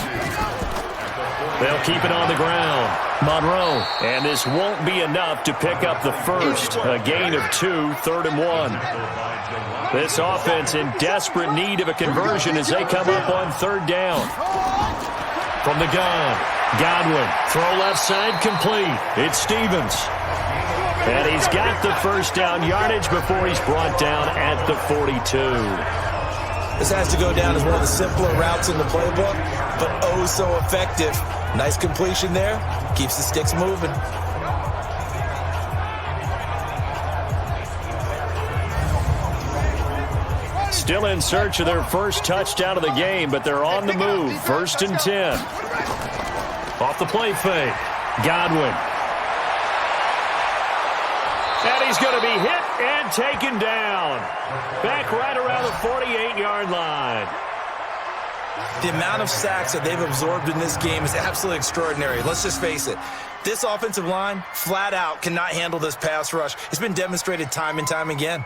They'll keep it on the ground. Monroe. And this won't be enough to pick up the first. A gain of 2, 3rd and 1. This offense in desperate need of a conversion as they come up on 3rd down. From the gun, Godwin. Throw left side complete. It's Stevens. And he's got the first down yardage before he's brought down at the 42. This has to go down as one of the simpler routes in the playbook, but oh so effective. Nice completion there. Keeps the sticks moving. Still in search of their first touchdown of the game, but they're on the move. 1st and 10. Off the play fake. Godwin. And he's going to be hit and taken down. Back right around the 48-yard line. The amount of sacks that they've absorbed in this game is absolutely extraordinary. Let's just face it. This offensive line, flat out, cannot handle this pass rush. It's been demonstrated time and time again.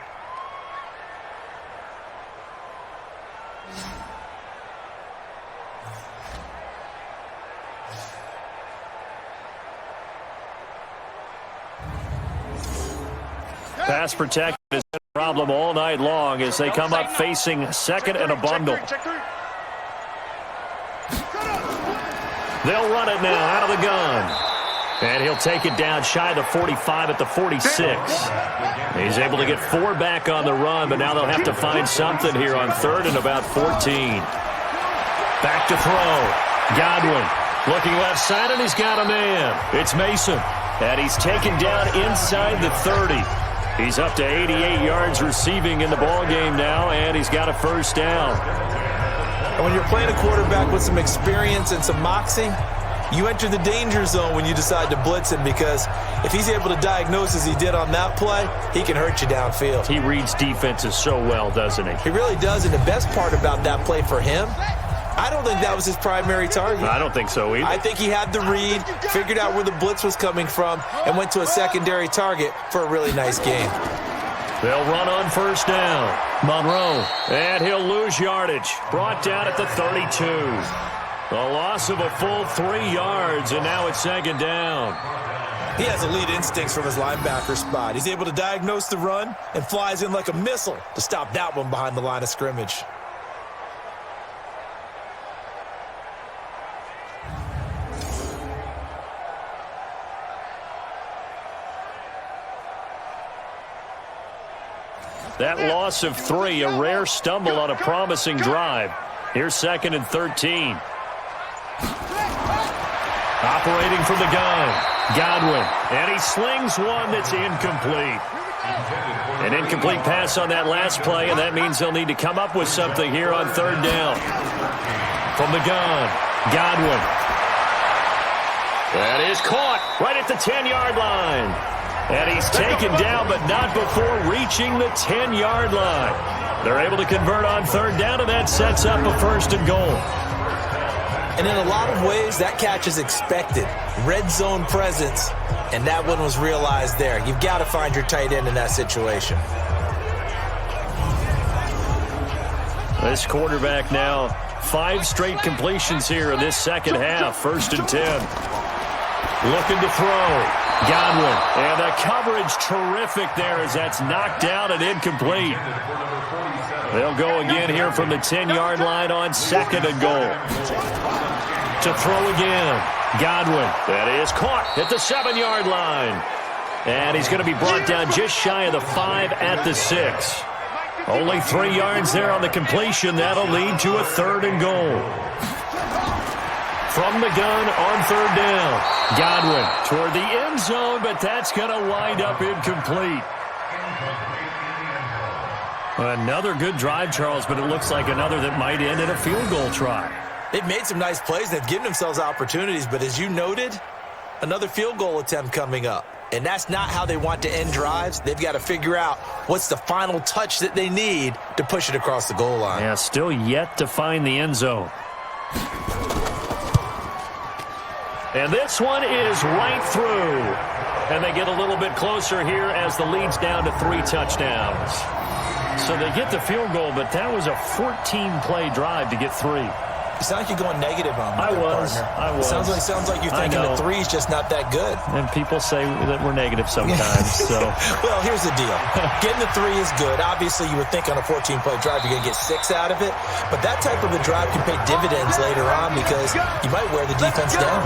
Pass protection has been a problem all night long as they come up facing second and a bundle. They'll run it now out of the gun. And he'll take it down shy of the 45 at the 46. He's able to get 4 back on the run, but now they'll have to find something here on 3rd and about 14. Back to throw. Godwin looking left side, and he's got a man. It's Mason. And he's taken down inside the 30. He's up to 88 yards receiving in the ballgame now, and he's got a first down. And when you're playing a quarterback with some experience and some moxie, you enter the danger zone when you decide to blitz him, because if he's able to diagnose as he did on that play, he can hurt you downfield. He reads defenses so well, doesn't he? He really does, and the best part about that play for him, I don't think that was his primary target. I don't think so either. I think he had the read, figured out where the blitz was coming from, and went to a secondary target for a really nice game. They'll run on first down. Monroe, and he'll lose yardage. Brought down at the 32. A loss of a full 3 yards, and now it's 2nd down. He has elite instincts from his linebacker spot. He's able to diagnose the run and flies in like a missile to stop that one behind the line of scrimmage. That loss of 3, a rare stumble on a promising drive. Here's 2nd and 13. Operating from the gun, Godwin, and he slings one that's incomplete. An incomplete pass on that last play, and that means they'll need to come up with something here on 3rd down. From the gun, Godwin. That is caught right at the 10-yard line. And he's taken down, but not before reaching the 10-yard line. They're able to convert on 3rd down, and that sets up a 1st and goal. And in a lot of ways, that catch is expected. Red zone presence, and that one was realized there. You've got to find your tight end in that situation. This quarterback now 5 straight completions here in this second half. 1st and 10. Looking to throw. Godwin. And the coverage terrific there as that's knocked down and incomplete. They'll go again here from the 10-yard line on 2nd and goal. To throw again. Godwin. That is caught at the 7-yard line. And he's going to be brought down just shy of the 5 at the 6. Only 3 yards there on the completion. That'll lead to a 3rd and goal. From the gun on 3rd down. Godwin toward the end zone, but that's going to wind up incomplete. Another good drive, Charles, but it looks like another that might end in a field goal try. They've made some nice plays. They've given themselves opportunities, but as you noted, another field goal attempt coming up. And that's not how they want to end drives. They've got to figure out what's the final touch that they need to push it across the goal line. Yeah, still yet to find the end zone. And this one is right through. And they get a little bit closer here as the lead's down to 3 touchdowns. So they get the field goal, but that was a 14-play drive to get 3. You sound like you're going negative on me. I was. Sounds like you're thinking the 3's just not that good. And people say that we're negative sometimes. So, well, here's the deal. Getting the 3 is good. Obviously, you would think on a 14-play drive you're going to get 6 out of it. But that type of a drive can pay dividends later on because you might wear the defense down.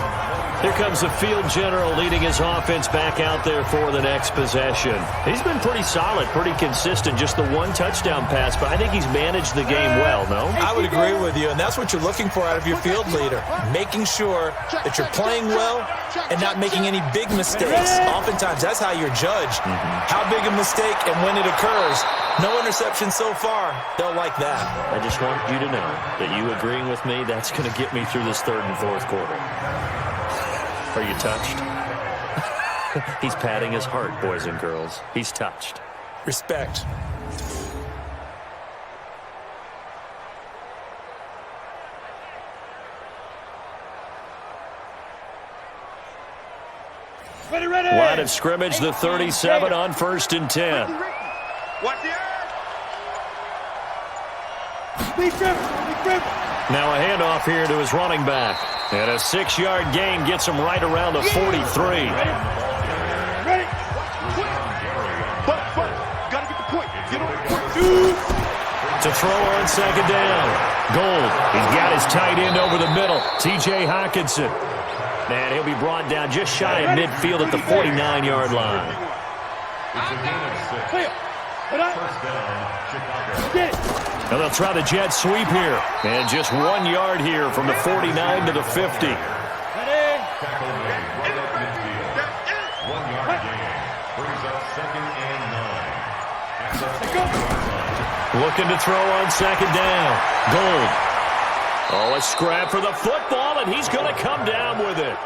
Here comes the field general leading his offense back out there for the next possession. He's been pretty solid, pretty consistent, just the 1 touchdown pass, but I think he's managed the game well, no? I would agree with you, and that's what you're looking for out of your field leader, making sure that you're playing well and not making any big mistakes. Oftentimes, that's how you're judged. How big a mistake and when it occurs. No interception so far. They'll like that. I just want you to know that you agreeing with me, that's going to get me through this 3rd and 4th quarter. Are you touched? He's patting his heart, boys and girls. He's touched. Respect. Ready. Line of scrimmage, the 37 on 1st and 10. Watch the eye. Now a handoff here to his running back. And a 6-yard gain gets him right around the 43. Ready. But, gotta get the point. Get on the point. To throw on 2nd down. Gold. He's got his tight end over the middle. T.J. Hawkinson. And he'll be brought down just shy of midfield at the 49-yard line. It's a gain of 6. First down, Chicago. Now they'll try the jet sweep here. And just 1 yard here from the 49 to the 50. Tackle made right up midfield. 1 yard gain. Brings up 2nd and 9. At the 50-yard line. Looking to throw on 2nd down. Gold. Oh, a scrap for the football, and he's going to come down with it.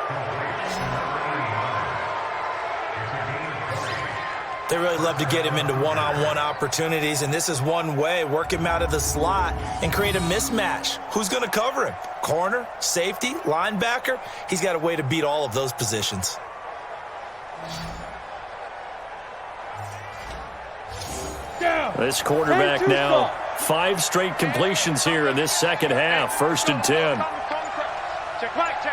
They really love to get him into one-on-one opportunities, and this is one way. Work him out of the slot and create a mismatch. Who's going to cover him? Corner, safety, linebacker? He's got a way to beat all of those positions. This quarterback now, 5 straight completions here in this second half. 1st and 10. Check back.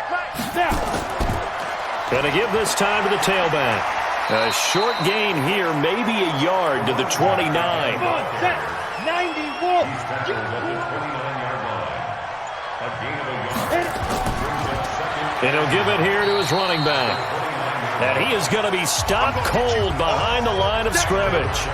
Gonna give this time to the tailback. A short gain here, maybe a yard to the 29. 91. He's tackled at the 29-yard line. A gain of a yard. Brings up 2nd. And he'll give it here to his running back. And he is going to be stopped cold behind the line of scrimmage.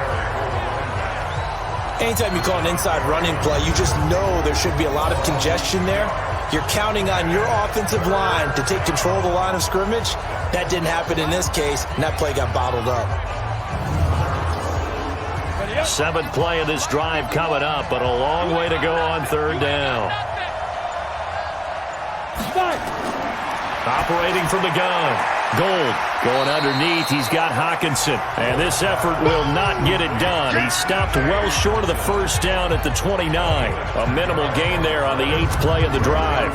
Anytime you call an inside running play, you just know there should be a lot of congestion there. You're counting on your offensive line to take control of the line of scrimmage. That didn't happen in this case, and that play got bottled up. 7th play of this drive coming up, but a long way to go on 3rd down. Operating from the gun. Gold going underneath. He's got Hawkinson. And this effort will not get it done. He stopped well short of the 1st down at the 29. A minimal gain there on the 8th play of the drive.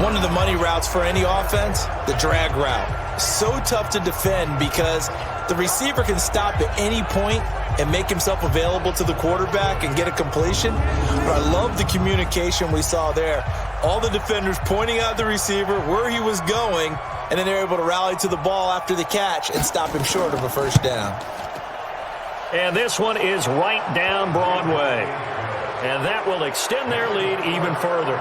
One of the money routes for any offense, the drag route. So tough to defend because the receiver can stop at any point and make himself available to the quarterback and get a completion. But I love the communication we saw there. All the defenders pointing out the receiver, where he was going, and then they're able to rally to the ball after the catch and stop him short of a first down. And this one is right down Broadway. And that will extend their lead even further.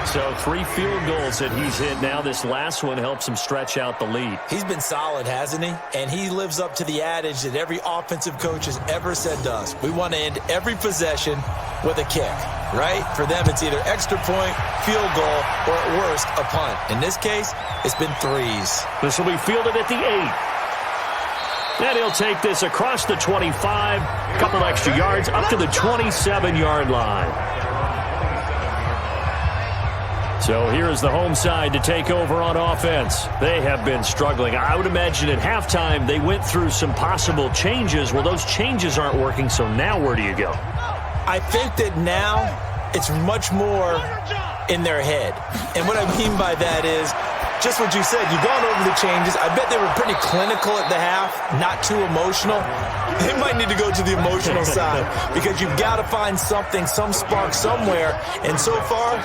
So 3 field goals that he's hit now. This last one helps him stretch out the lead. He's been solid, hasn't he? And he lives up to the adage that every offensive coach has ever said to us. We want to end every possession with a kick, right? For them, it's either extra point, field goal, or at worst, a punt. In this case, it's been 3s. This will be fielded at the 8. And he'll take this across the 25, a couple extra yards, up to the 27-yard line. So here's the home side to take over on offense. They have been struggling. I would imagine at halftime they went through some possible changes. Well, those changes aren't working, so now where do you go? I think that now it's much more in their head. And what I mean by that is, just what you said, you've gone over the changes. I bet they were pretty clinical at the half, not too emotional. They might need to go to the emotional side because you've got to find something, some spark somewhere. And so far,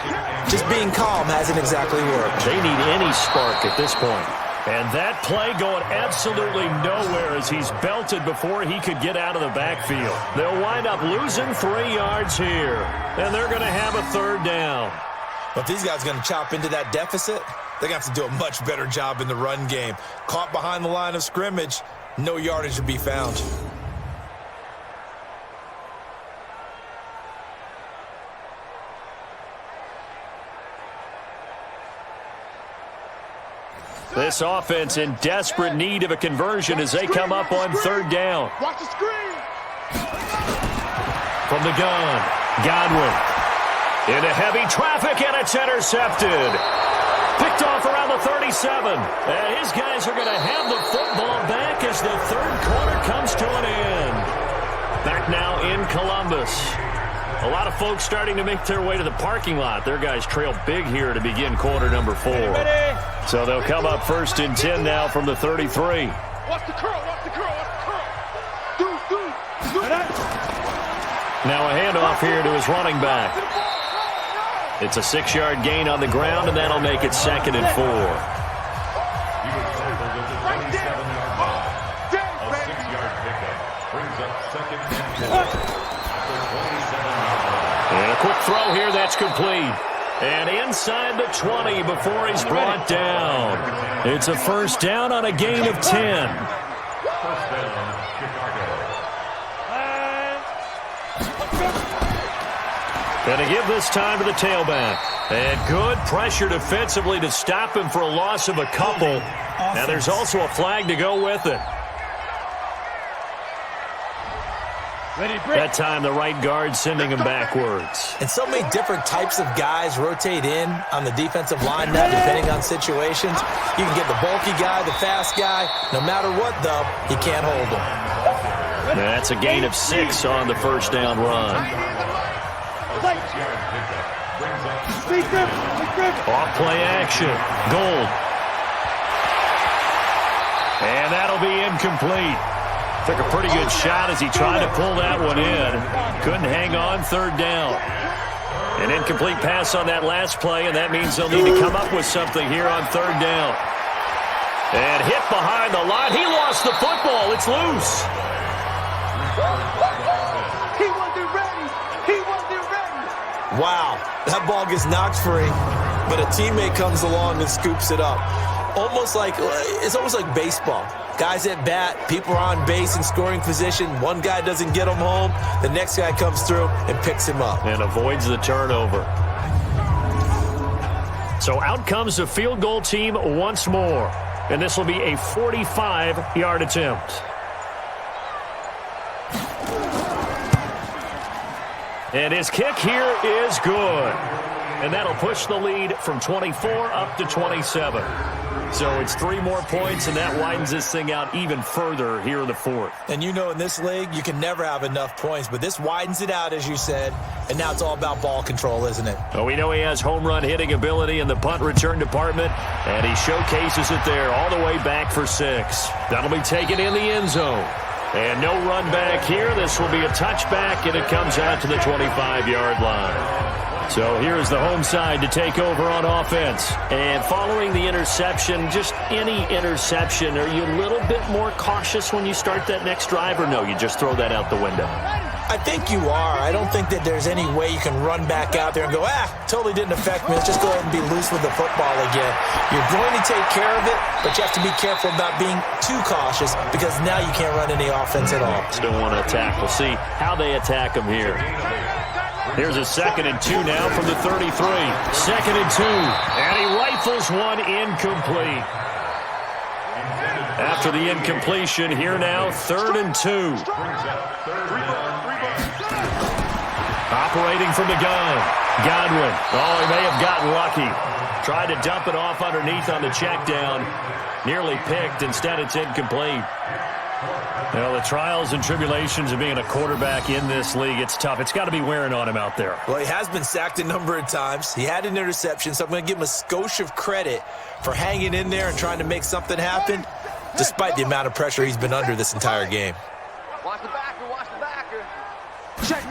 just being calm hasn't exactly worked. They need any spark at this point. And that play going absolutely nowhere as he's belted before he could get out of the backfield. They'll wind up losing 3 yards here. And they're going to have a 3rd down. But these guys are going to chop into that deficit. They're going to have to do a much better job in the run game. Caught behind the line of scrimmage, no yardage to be found. This offense in desperate need of a conversion as they come up on 3rd down. Watch the screen. From the gun, Godwin. Into heavy traffic, and it's intercepted. Picked off around the 37. And his guys are going to have the football back as the 3rd quarter comes to an end. Back now in Columbus. A lot of folks starting to make their way to the parking lot. Their guys trail big here to begin quarter number 4. So they'll come up 1st and 10 now from the 33. Watch the curl, watch the curl, watch the curl. Do. Now a handoff here to his running back. It's a 6-yard gain on the ground, and that'll make it 2nd and 4. He was tackled at the 27-yard line. A 6-yard pickup brings up 2nd and 4 at the 27-yard line. And a quick throw here that's complete. And inside the 20 before he's brought down. It's a 1st down on a gain of 10. First down, Chicago. Going to give this time to the tailback. And good pressure defensively to stop him for a loss of a couple. Now there's also a flag to go with it. That time the right guard sending him backwards. And so many different types of guys rotate in on the defensive line now, depending on situations. You can get the bulky guy, the fast guy. No matter what, though, he can't hold him. That's a gain of 6 on the 1st down run. Off play action. Gold. And that'll be incomplete. Took a pretty good shot as he tried to pull that one in. Couldn't hang on 3rd down. An incomplete pass on that last play, and that means they'll need to come up with something here on 3rd down. And hit behind the line. He lost the football. It's loose. He wasn't ready. He wasn't ready. Wow, that ball gets knocked free, but a teammate comes along and scoops it up. It's almost like baseball. Guys at bat, people are on base in scoring position. One guy doesn't get him home. The next guy comes through and picks him up. And avoids the turnover. So out comes the field goal team once more. And this will be a 45-yard attempt. And his kick here is good. And that'll push the lead from 24 up to 27. So it's 3 more points, and that widens this thing out even further here in the 4th. And you know in this league, you can never have enough points, but this widens it out, as you said, and now it's all about ball control, isn't it? Well, we know he has home run hitting ability in the punt return department, and he showcases it there all the way back for 6. That'll be taken in the end zone. And no run back here. This will be a touchback, and it comes out to the 25-yard line. So here's the home side to take over on offense. And following the interception, just any interception, are you a little bit more cautious when you start that next drive, or no, you just throw that out the window? I think you are. I don't think that there's any way you can run back out there and go, totally didn't affect me. Let's just go ahead and be loose with the football again. You're going to take care of it, but you have to be careful about being too cautious because now you can't run any offense at all. Still want to attack. We'll see how they attack them here. Here's a 2nd and 2 now from the 33. 2nd and 2. And he rifles one incomplete. After the incompletion, here now, 3rd and 2. Operating from the gun. Godwin. Oh, he may have gotten lucky. Tried to dump it off underneath on the check down. Nearly picked. Instead, it's incomplete. Well, the trials and tribulations of being a quarterback in this league, it's tough. It's got to be wearing on him out there. Well, he has been sacked a number of times. He had an interception, so I'm going to give him a skosh of credit for hanging in there and trying to make something happen, despite the amount of pressure he's been under this entire game. Watch the backer, watch the backer. Check.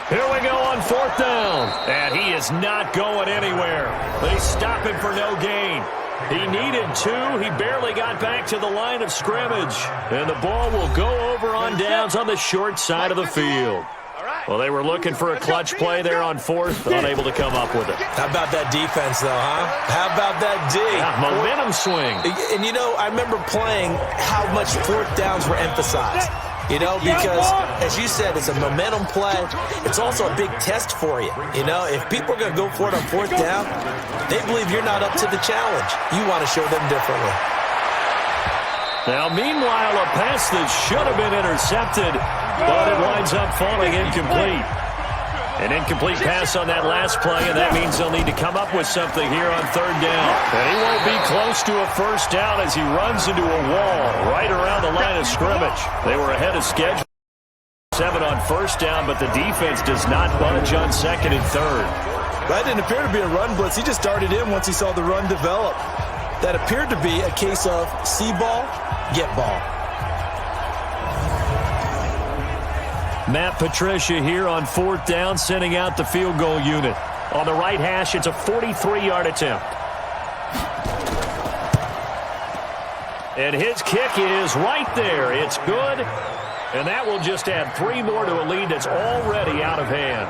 Here we go on 4th down. And he is not going anywhere. They stop him for no gain. He needed 2. He barely got back to the line of scrimmage. And the ball will go over on downs on the short side of the field. Well, they were looking for a clutch play there on 4th, unable to come up with it. How about that defense, though, huh? How about that D? Yeah, momentum swing. And, I remember playing how much 4th downs were emphasized. Because, as you said, it's a momentum play. It's also a big test for you. If people are going to go for it on 4th down, they believe you're not up to the challenge. You want to show them differently. Now, meanwhile, a pass that should have been intercepted, but it winds up falling incomplete. An incomplete pass on that last play, and that means they'll need to come up with something here on 3rd down. And he won't be close to a 1st down as he runs into a wall right around the line of scrimmage. They were ahead of schedule. 7 on 1st down, but the defense does not budge on 2nd and 3rd. That didn't appear to be a run blitz. He just darted in once he saw the run develop. That appeared to be a case of see ball, get ball. Matt Patricia here on 4th down, sending out the field goal unit. On the right hash, it's a 43-yard attempt. And his kick is right there. It's good. And that will just add 3 more to a lead that's already out of hand.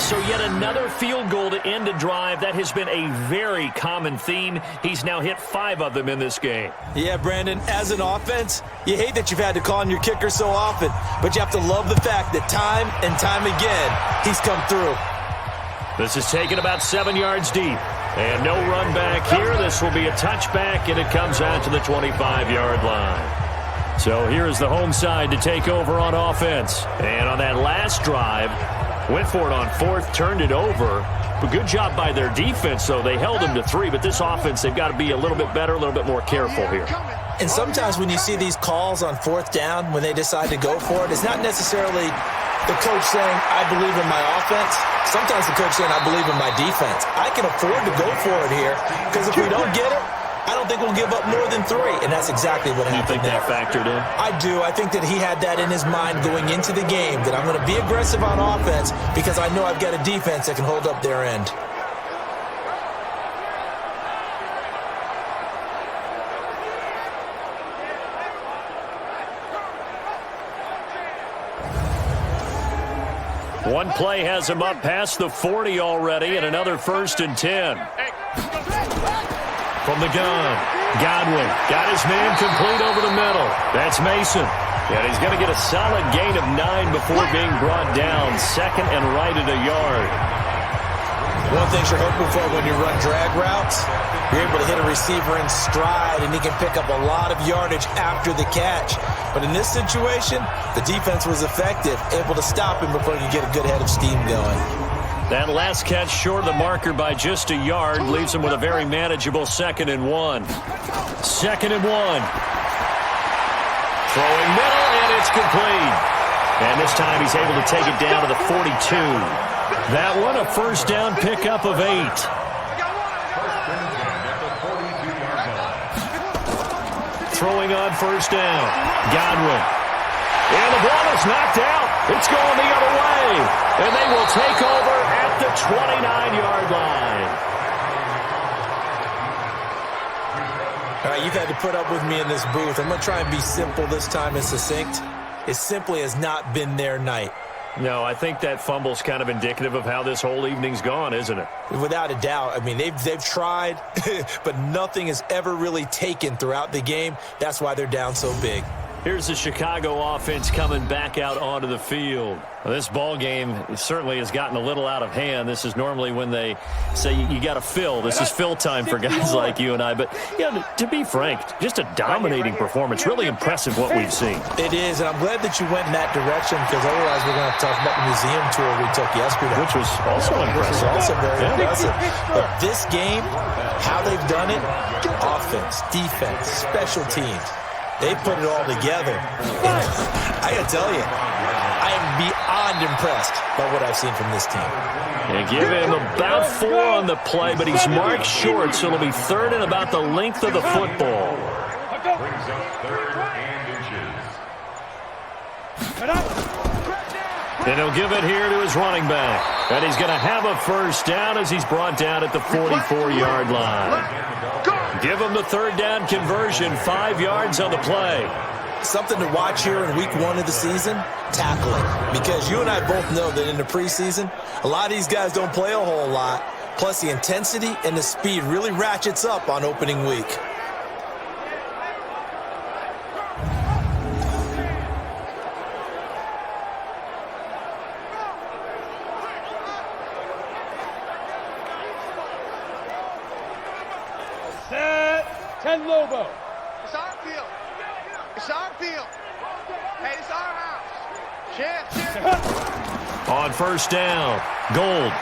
So yet another field goal to end a drive. That has been a very common theme. He's now hit 5 of them in this game. Yeah, Brandon, as an offense, you hate that you've had to call on your kicker so often, but you have to love the fact that time and time again, he's come through. This is taken about 7 yards deep. And no run back here. This will be a touchback, and it comes out to the 25-yard line. So here is the home side to take over on offense. And on that last drive, went for it on 4th, turned it over. But good job by their defense, though. They held them to 3, but this offense, they've got to be a little bit better, a little bit more careful here. And sometimes when you see these calls on 4th down, when they decide to go for it, it's not necessarily the coach saying, I believe in my offense. Sometimes the coach saying, I believe in my defense. I can afford to go for it here, because if we don't get it, I don't think we'll give up more than 3, and that's exactly what happened. You think that factored in? I do. I think that he had that in his mind going into the game, that I'm going to be aggressive on offense because I know I've got a defense that can hold up their end. One play has him up past the 40 already, and another 1st and 10. From the gun, Godwin got his man complete over the middle. That's Mason. And he's going to get a solid gain of 9 before being brought down. 2nd and right at a yard. One thing you're hoping for when you run drag routes, you're able to hit a receiver in stride, and he can pick up a lot of yardage after the catch. But in this situation, the defense was effective, able to stop him before he could get a good head of steam going. That last catch short of the marker by just a yard leaves him with a very manageable 2nd and 1. 2nd and 1. Throwing middle, and it's complete. And this time he's able to take it down to the 42. That one, a 1st down pickup of 8. throwing on first down. Godwin. And the ball is knocked out. It's going the other way. And they will take over at the 29-yard line. All right, you've had to put up with me in this booth. I'm going to try and be simple this time and succinct. It simply has not been their night. No, I think that fumble's kind of indicative of how this whole evening's gone, isn't it? Without a doubt. I mean, they've tried, but nothing has ever really taken throughout the game. That's why they're down so big. Here's the Chicago offense coming back out onto the field. Well, this ball game certainly has gotten a little out of hand. This is normally when they say you got to fill. This is fill time for guys like you and I. But, yeah, to be frank, just a dominating performance. Really impressive what we've seen. It is, and I'm glad that you went in that direction because otherwise we're going to have to talk about the museum tour we took yesterday. Which was also impressive. Which was also very impressive. But this game, how they've done it, offense, defense, special teams, they put it all together. And I got to tell you, I am beyond impressed by what I've seen from this team. And give him about 4 on the play, but he's marked short, so it'll be third and about the length of the football. Brings up 3rd and inches. And he'll give it here to his running back. And he's going to have a first down as he's brought down at the 44-yard line. Give him the third down conversion, 5 yards on the play. Something to watch here in week 1 of the season, tackling. Because you and I both know that in the preseason, a lot of these guys don't play a whole lot. Plus the intensity and the speed really ratchets up on opening week. Set. 10 Lobo. It's our field. It's our field. Hey, it's our house. Cheers. On first down, Gold.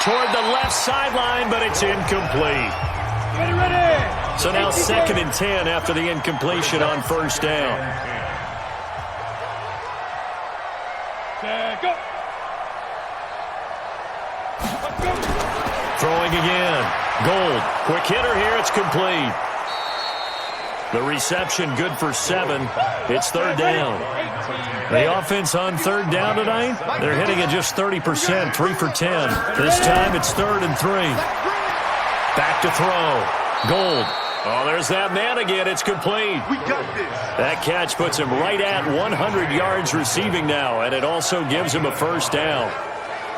Toward the left sideline, but it's incomplete. Ready. So now 2nd and 10 after the incompletion on first down. Go. Throwing again. Gold. Quick hitter here. It's complete. The reception good for 7. It's 3rd down. The offense on 3rd down tonight, they're hitting at just 30%, 3 for 10. This time it's 3rd and 3. Back to throw. Gold. Oh, there's that man again. It's complete. We got this. That catch puts him right at 100 yards receiving now, and it also gives him a first down.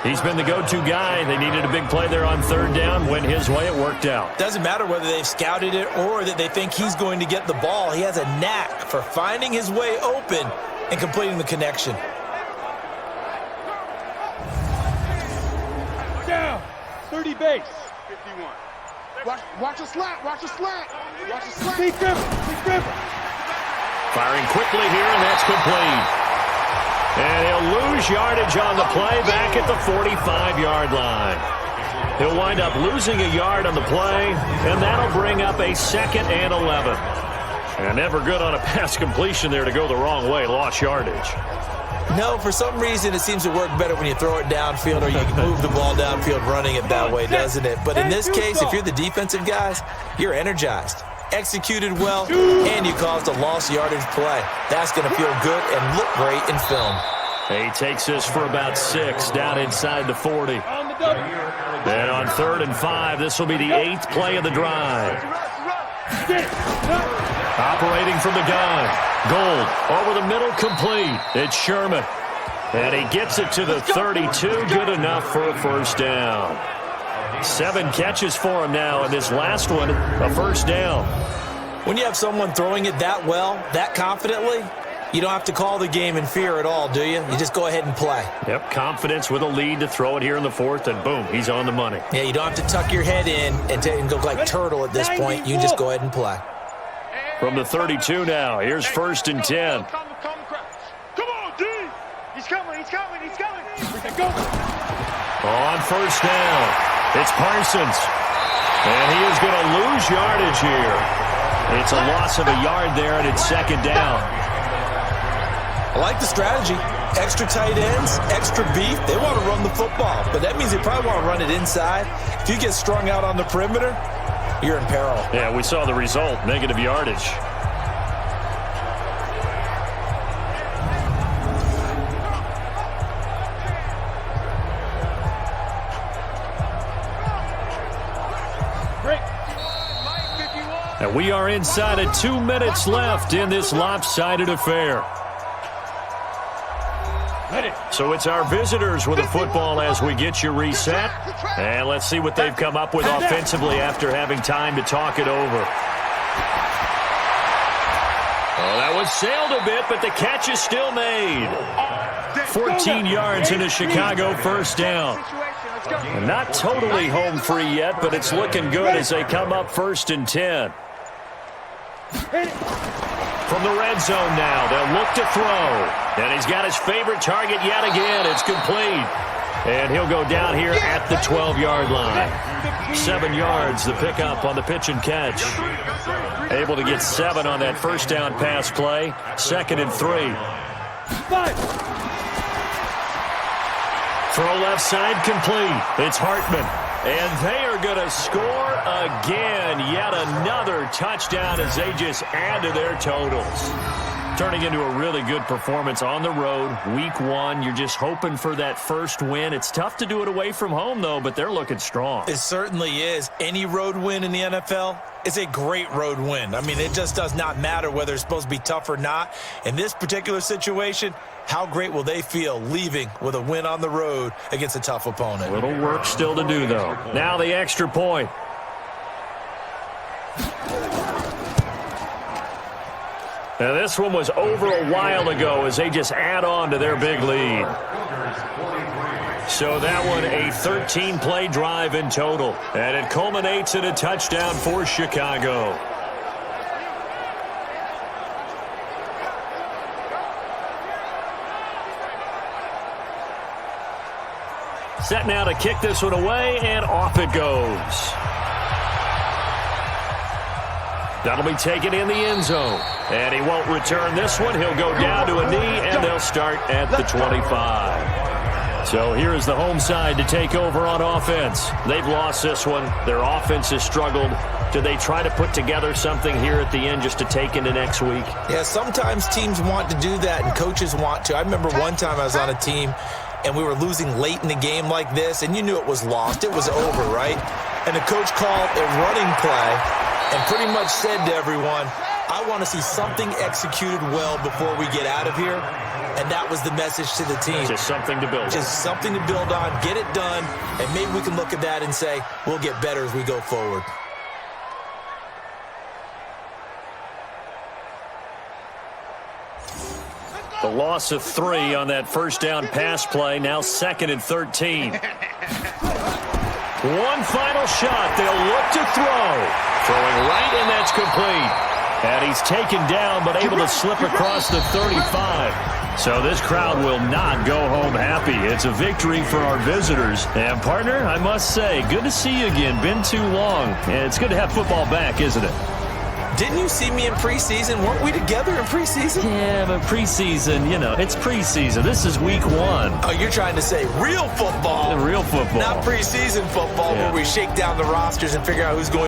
He's been the go-to guy. They needed a big play there on 3rd down. Went his way. It worked out. Doesn't matter whether they've scouted it or that they think he's going to get the ball. He has a knack for finding his way open and completing the connection. Down. 30 base. 51. Watch a slant. Watch a slant. Watch a slant. Big grip. Firing quickly here, and that's complete. And he'll lose yardage on the play back at the 45-yard line. He'll wind up losing a yard on the play, and that'll bring up a 2nd and 11. And never good on a pass completion there to go the wrong way. Lost yardage. No, for some reason it seems to work better when you throw it downfield or you can move the ball downfield running it that way, doesn't it? But in this case, if you're the defensive guys, you're energized, executed well, and you caused a lost yardage play. That's going to feel good and look great in film. He takes this for about 6 down inside the 40. And on 3rd and 5, this will be the 8th play of the drive. Operating from the gun. Gold over the middle, complete. It's Sherman. And he gets it to the 32. Good enough for a first down. 7 catches for him now, and this last one, a first down. When you have someone throwing it that well, that confidently, you don't have to call the game in fear at all, do you? You just go ahead and play. Yep, confidence with a lead to throw it here in the 4th, and boom, he's on the money. Yeah, you don't have to tuck your head in and go like turtle at this point. You just go ahead and play. From the 32 now, here's 1st and 10. Come on, D. He's coming. Go. On first down, it's Parsons. And he is going to lose yardage here. It's a loss of a yard there, and it's 2nd down. I like the strategy. Extra tight ends, extra beef. They want to run the football, but that means they probably want to run it inside. If you get strung out on the perimeter, you're in peril. Yeah, we saw the result, negative yardage. And we are inside of 2 minutes left in this lopsided affair. So it's our visitors with the football as we get you reset. And let's see what they've come up with offensively after having time to talk it over. Oh, that was sailed a bit, but the catch is still made. 14 yards in a Chicago first down. And not totally home free yet, but it's looking good as they come up 1st and 10. From the red zone now, they'll look to throw. And he's got his favorite target yet again. It's complete. And he'll go down here at the 12-yard line. 7 yards, the pickup on the pitch and catch. Able to get 7 on that first down pass play. 2nd and 3. Throw left side complete. It's Hartman. And they are going to score again. Yet another touchdown as they just add to their totals. Turning into a really good performance on the road. Week 1, you're just hoping for that first win. It's tough to do it away from home, though, but they're looking strong. It certainly is. Any road win in the NFL is a great road win. I mean, it just does not matter whether it's supposed to be tough or not. In this particular situation, how great will they feel leaving with a win on the road against a tough opponent? A little work still to do, though. Now the extra point. Now this one was over a while ago as they just add on to their big lead. So that one a 13-play drive in total. And it culminates in a touchdown for Chicago. Set now to kick this one away, and off it goes. That'll be taken in the end zone. And he won't return this one. He'll go down to a knee, and they'll start at the 25. So here is the home side to take over on offense. They've lost this one. Their offense has struggled. Do they try to put together something here at the end just to take into next week? Yeah, sometimes teams want to do that, and coaches want to. I remember one time I was on a team, and we were losing late in the game like this, and you knew it was lost. It was over, right? And the coach called a running play and pretty much said to everyone, I want to see something executed well before we get out of here. And that was the message to the team. Just something to build on. Just something to build on, get it done, and maybe we can look at that and say, we'll get better as we go forward. The loss of 3 on that first down pass play, now 2nd and 13. One final shot. They'll look to throw. Throwing right, and that's complete. And he's taken down, but able to slip across the 35. So this crowd will not go home happy. It's a victory for our visitors. And, partner, I must say, good to see you again. Been too long. And it's good to have football back, isn't it? Didn't you see me in preseason? Weren't we together in preseason? Yeah, but preseason, you know, it's preseason. This is week 1. Oh, you're trying to say real football. Real football. Not preseason football where we shake down the rosters and figure out who's going